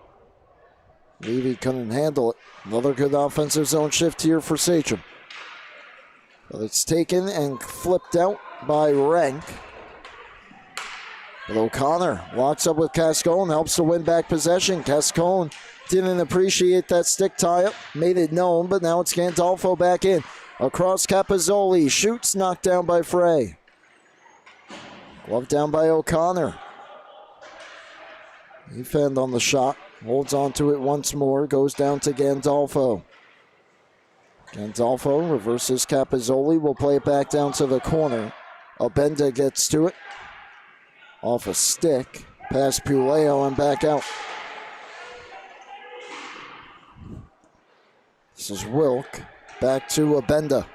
Levy couldn't handle it. Another good offensive zone shift here for Sachem. But it's taken and flipped out by Rank. But O'Connor locks up with Cascone, helps to win back possession. Cascone didn't appreciate that stick tie-up, made it known, but now it's Gandolfo back in. Across Capozzoli, shoots, knocked down by Frey. Glove down by O'Connor. He fend on the shot, holds on to it once more, goes down to Gandolfo. Gandolfo reverses Capozzoli, will play it back down to the corner. Obenda gets to it. Off a stick, past Puleo and back out. This is Wilk, back to Obenda.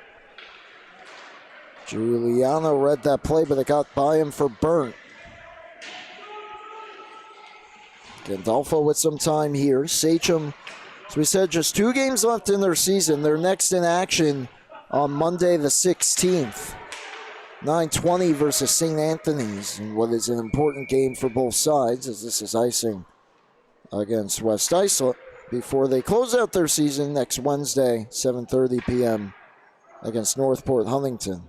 Giuliano read that play, but it got by him for Burnt. Gandolfo with some time here. Sachem, as we said, just 2 games left in their season. They're next in action on Monday the 16th. 9:20 versus St. Anthony's, in what is an important game for both sides, as this is icing against West Islip before they close out their season next Wednesday, 7:30 p.m. against Northport Huntington.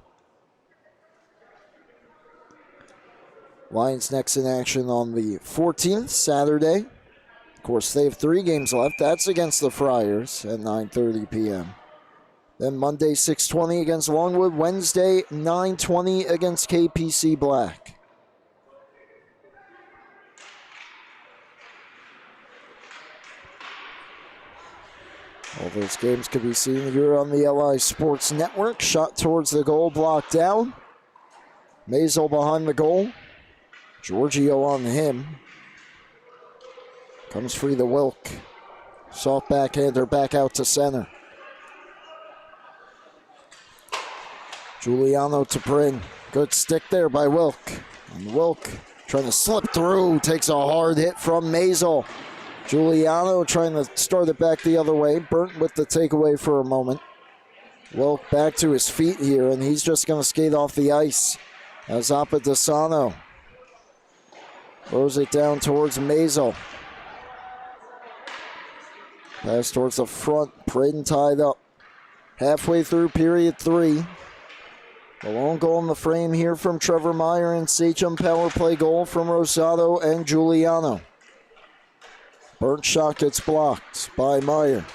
Lions next in action on the 14th, Saturday. Of course, they have 3 games left. That's against the Friars at 9:30 p.m. Then Monday, 6:20 against Longwood. Wednesday, 9:20 against KPC Black. All those games can be seen here on the LI Sports Network. Shot towards the goal, blocked down. Maisel behind the goal. Giorgio on him. Comes free to Wilk. Soft backhander back out to center. Giuliano to Bryn. Good stick there by Wilk. And Wilk trying to slip through. Takes a hard hit from Maisel. Giuliano trying to start it back the other way. Burnt with the takeaway for a moment. Wilk back to his feet here, and he's just going to skate off the ice. As Apadesano throws it down towards Maisel. Pass towards the front. Braden tied up. Halfway through period 3. The lone goal in the frame here from Trevor Meyer, and Sachem power play goal from Rosado and Giuliano. Burnt shot gets blocked by Meyer.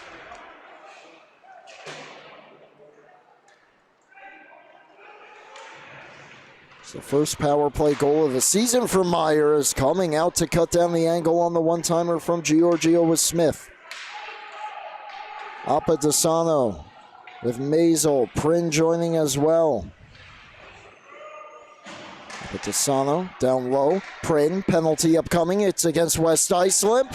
The first power play goal of the season for Meyer is coming out to cut down the angle on the one-timer from Giorgio with Smith. Apadesano with Maisel. Prin joining as well. Apadesano down low. Prin, penalty upcoming. It's against West Islip.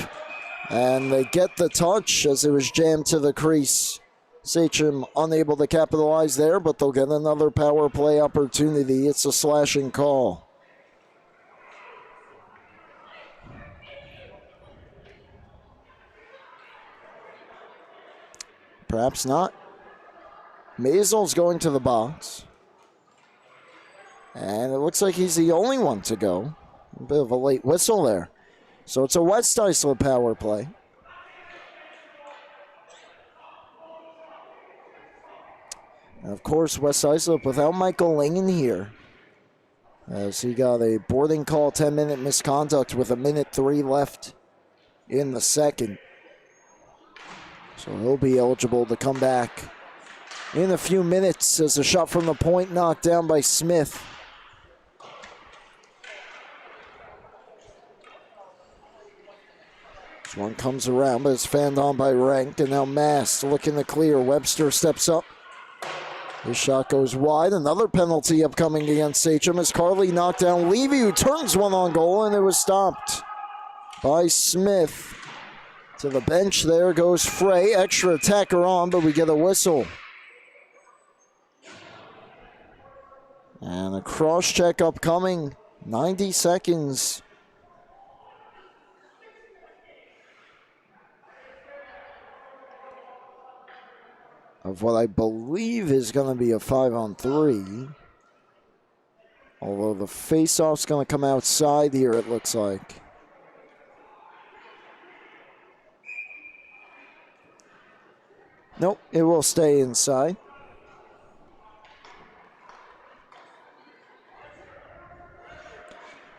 And they get the touch as it was jammed to the crease. Sachem unable to capitalize there, but they'll get another power play opportunity. It's a slashing call. Perhaps not. Maisel's going to the box. And it looks like he's the only one to go. A bit of a late whistle there. So it's a West Islip power play. And of course, West Islip without Michael Lingen here, as he got a boarding call, 10-minute misconduct with 1:03 left in the second. So he'll be eligible to come back in a few minutes as a shot from the point knocked down by Smith. This one comes around, but it's fanned on by Rank, and now Mast looking to clear. Webster steps up. His shot goes wide. Another penalty upcoming against Sachem as Carly knocked down Levy, who turns one on goal, and it was stopped by Smith. To the bench there goes Frey. Extra attacker on, but we get a whistle. And a cross check upcoming. 90 seconds. of what I believe is going to be a 5-on-3. Although the face-off's going to come outside here, it looks like. Nope, it will stay inside.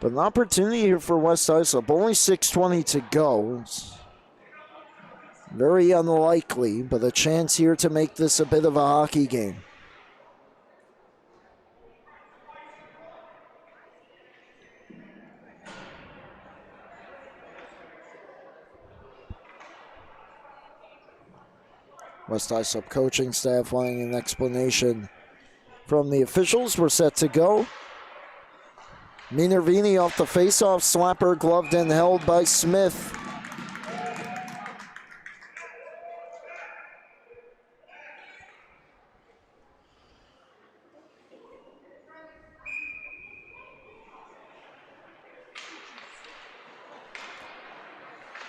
But an opportunity here for West Islip. Only 6:20 to go. It's very unlikely, but a chance here to make this a bit of a hockey game. West Islip coaching staff wanting an explanation from the officials. We're set to go. Minervini off the faceoff, slapper gloved and held by Smith.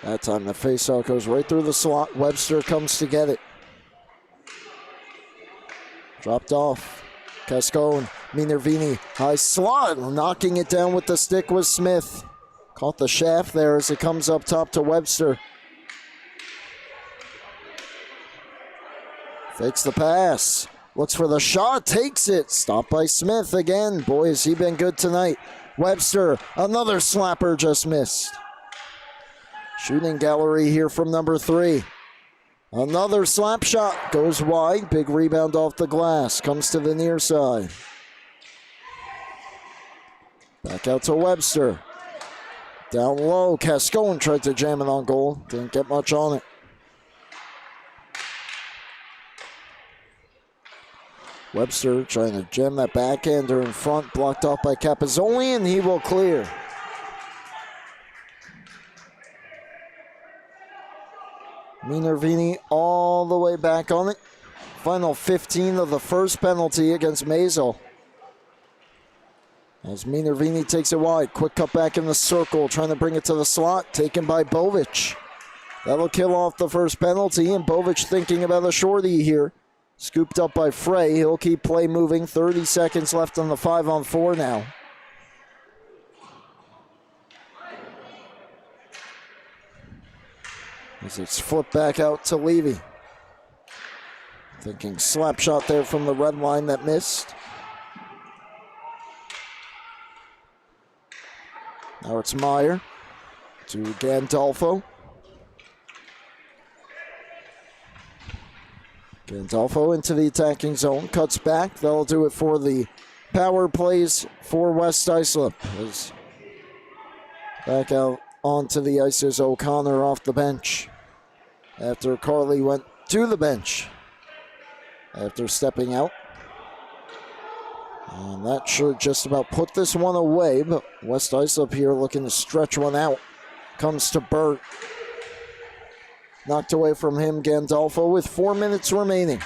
That time the faceoff goes right through the slot. Webster comes to get it. Dropped off. Cascone, Minervini, high slot, knocking it down with the stick was Smith. Caught the shaft there as it comes up top to Webster. Fakes the pass. Looks for the shot, takes it. Stopped by Smith again. Boy, has he been good tonight. Webster, another slapper, just missed. Shooting gallery here from number 3. Another slap shot goes wide. Big rebound off the glass. Comes to the near side. Back out to Webster. Down low. Cascone tried to jam it on goal. Didn't get much on it. Webster trying to jam that backhander in front. Blocked off by Capizzoli, and he will clear. Minervini all the way back on it. Final 15 of the first penalty against Mazel. As Minervini takes it wide. Quick cut back in the circle. Trying to bring it to the slot. Taken by Bovic. That'll kill off the first penalty. And Bovic thinking about a shorty here. Scooped up by Frey. He'll keep play moving. 30 seconds left on the 5-on-4 now. As it's flipped back out to Levy. Thinking slap shot there from the red line that missed. Now it's Meyer to Gandolfo. Gandolfo into the attacking zone. Cuts back. That'll do it for the power plays for West Islip. As back out onto the ice is O'Connor off the bench. After Carley went to the bench after stepping out. And that should just about put this one away, but West Islip here looking to stretch one out. Comes to Burt. Knocked away from him, Gandolfo, with 4 minutes remaining.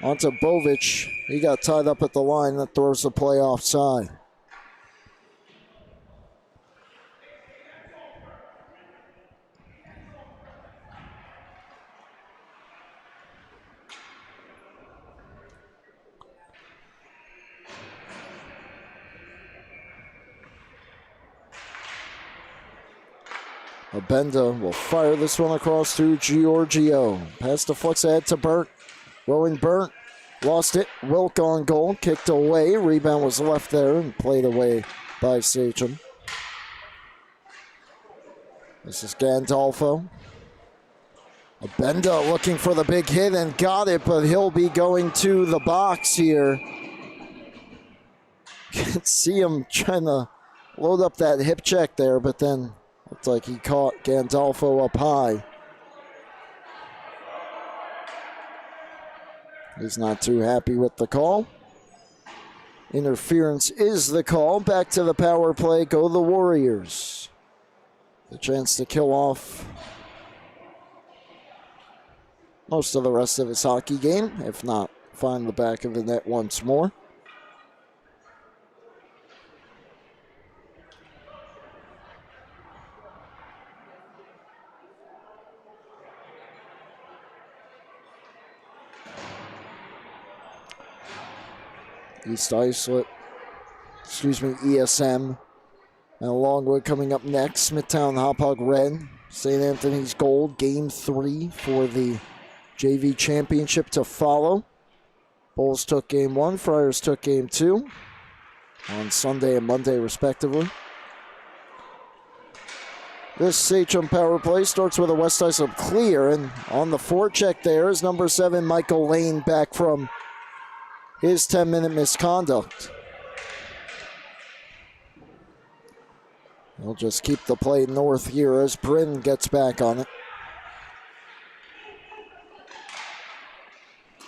On to Bovic. He got tied up at the line. That throws the play offside. Abenda will fire this one across to Giorgio. Pass deflects ahead to Burt. Rowan Burt lost it. Wilk on goal. Kicked away. Rebound was left there and played away by Sachem. This is Gandolfo. Abenda looking for the big hit and got it, but he'll be going to the box here. You can see him trying to load up that hip check there, but then looked like he caught Gandolfo up high. He's not too happy with the call. Interference is the call. Back to the power play. Go the Warriors. The chance to kill off most of the rest of his hockey game, if not find the back of the net once more. East Islip, ESM. And Longwood coming up next. Smithtown Hauppauge Red, St. Anthony's Gold, Game 3 for the JV Championship to follow. Bulls took Game 1, Friars took Game 2 on Sunday and Monday, respectively. This Sachem power play starts with a West Islip clear, and on the forecheck there is number 7, Michael Lane, back from his 10-minute misconduct. He'll just keep the play north here as Bryn gets back on it.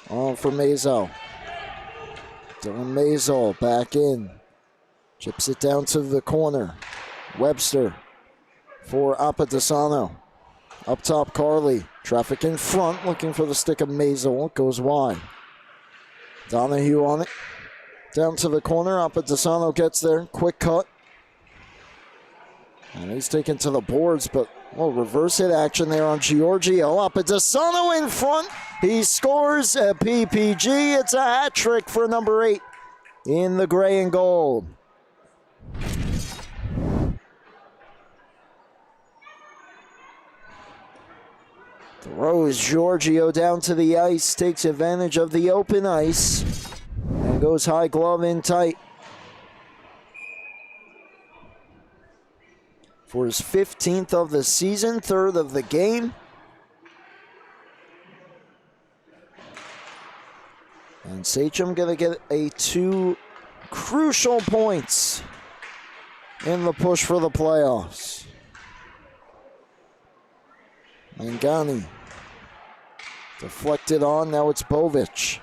On for Mazo. Dylan Mazo back in. Chips it down to the corner. Webster for Apadesano. Up top, Carly. Traffic in front, looking for the stick of Mazo. It goes wide. Donahue on it. Down to the corner. Apadesano gets there. Quick cut. And he's taken to the boards, but reverse hit action there on Giorgio. Apadesano in front. He scores a PPG. It's a hat trick for number 8 in the gray and gold. Throws Giorgio down to the ice, takes advantage of the open ice, and goes high glove in tight. For his 15th of the season, 3rd of the game. And Sachem going to get 2 crucial points in the push for the playoffs. Mangani deflected on, now it's Bovic.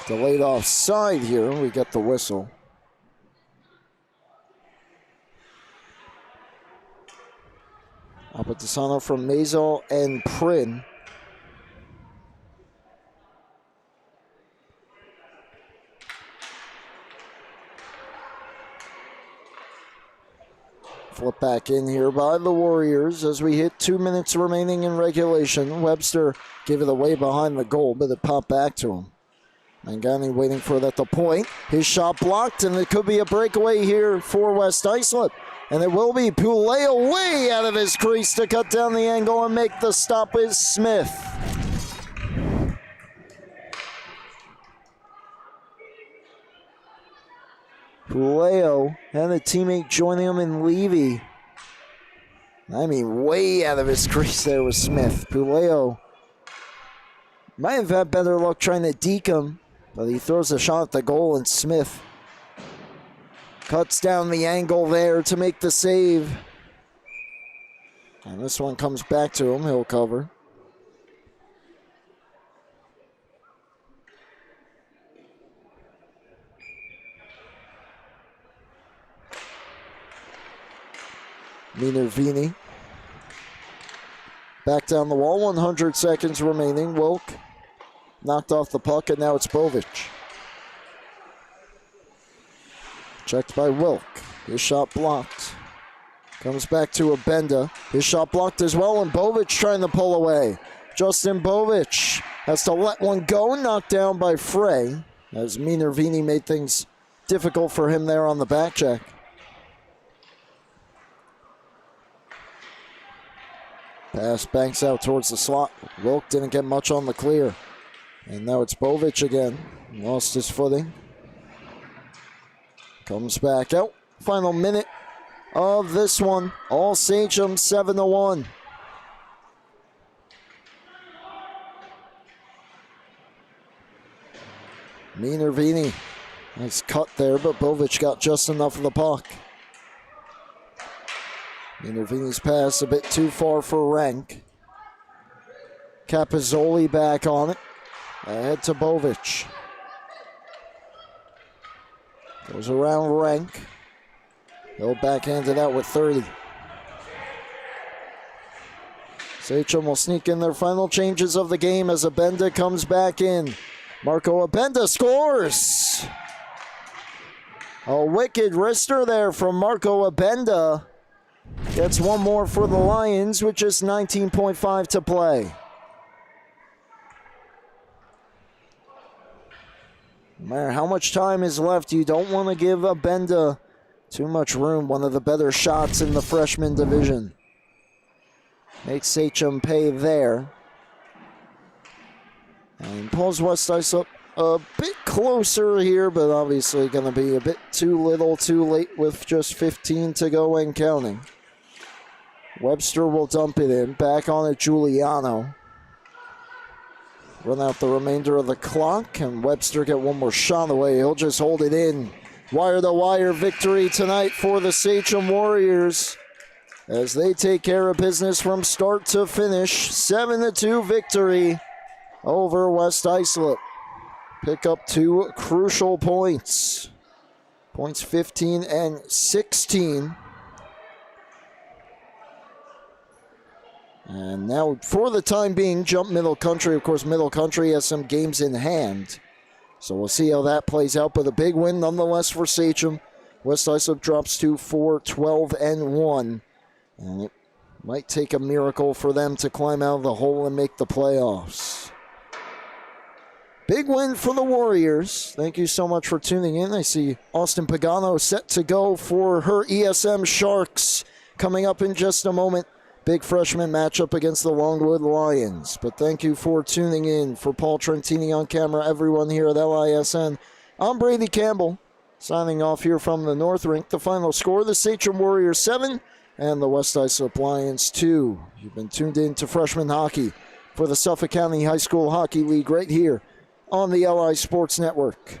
Delayed offside here, we get the whistle. Apadesano from Mazo and Prin. Flip back in here by the Warriors as we hit 2 minutes remaining in regulation. Webster gave it away behind the goal, but it popped back to him. Mangani waiting for it at the point. His shot blocked, and it could be a breakaway here for West Islip. And it will be. Puleo way out of his crease to cut down the angle and make the stop with Smith. Puleo and a teammate joining him in Levy. I mean, way out of his crease there with Smith. Puleo might have had better luck trying to deke him, but he throws a shot at the goal, and Smith cuts down the angle there to make the save. And this one comes back to him. He'll cover. Minervini. Back down the wall. 100 seconds remaining. Wilk knocked off the puck, and now it's Bovic. Checked by Wilk. His shot blocked. Comes back to Abenda. His shot blocked as well, and Bovic trying to pull away. Justin Bovic has to let one go, knocked down by Frey, as Minervini made things difficult for him there on the back check. Pass banks out towards the slot. Wilk didn't get much on the clear. And now it's Bovic again. Lost his footing. Comes back out. Final minute of this one. All Sachem 7-1. Minervini. Nice cut there, but Bovic got just enough of the puck. Minervini's pass a bit too far for Rank. Capizzoli back on it. Ahead to Bovic. Goes around Rank. He'll backhand it out with 30. Sachem will sneak in their final changes of the game as Abenda comes back in. Marco Abenda scores! A wicked wrister there from Marco Abenda. Gets one more for the Lions with just 19.5 to play. No matter how much time is left, you don't want to give Abenda too much room. One of the better shots in the freshman division. Makes Sachem pay there. And pulls West Islip a bit closer here, but obviously going to be a bit too little too late with just 15 to go and counting. Webster will dump it in. Back on it, Giuliano. Run out the remainder of the clock, and Webster get one more shot away. He'll just hold it in. Wire-to-wire victory tonight for the Sachem Warriors as they take care of business from start to finish. 7-2 victory over West Islip. Pick up 2 crucial points. Points 15 and 16. And now, for the time being, jump Middle Country. Of course, Middle Country has some games in hand. So we'll see how that plays out. But a big win nonetheless for Sachem. West Islip drops to 4-12-1. And it might take a miracle for them to climb out of the hole and make the playoffs. Big win for the Warriors. Thank you so much for tuning in. I see Austin Pagano set to go for her ESM Sharks coming up in just a moment. Big freshman matchup against the Longwood Lions. But thank you for tuning in. For Paul Trentini on camera, everyone here at LISN, I'm Brady Campbell, signing off here from the North Rink. The final score, the Sachem Warriors 7 and the West Islip Lions 2. You've been tuned in to freshman hockey for the Suffolk County High School Hockey League right here on the LI Sports Network.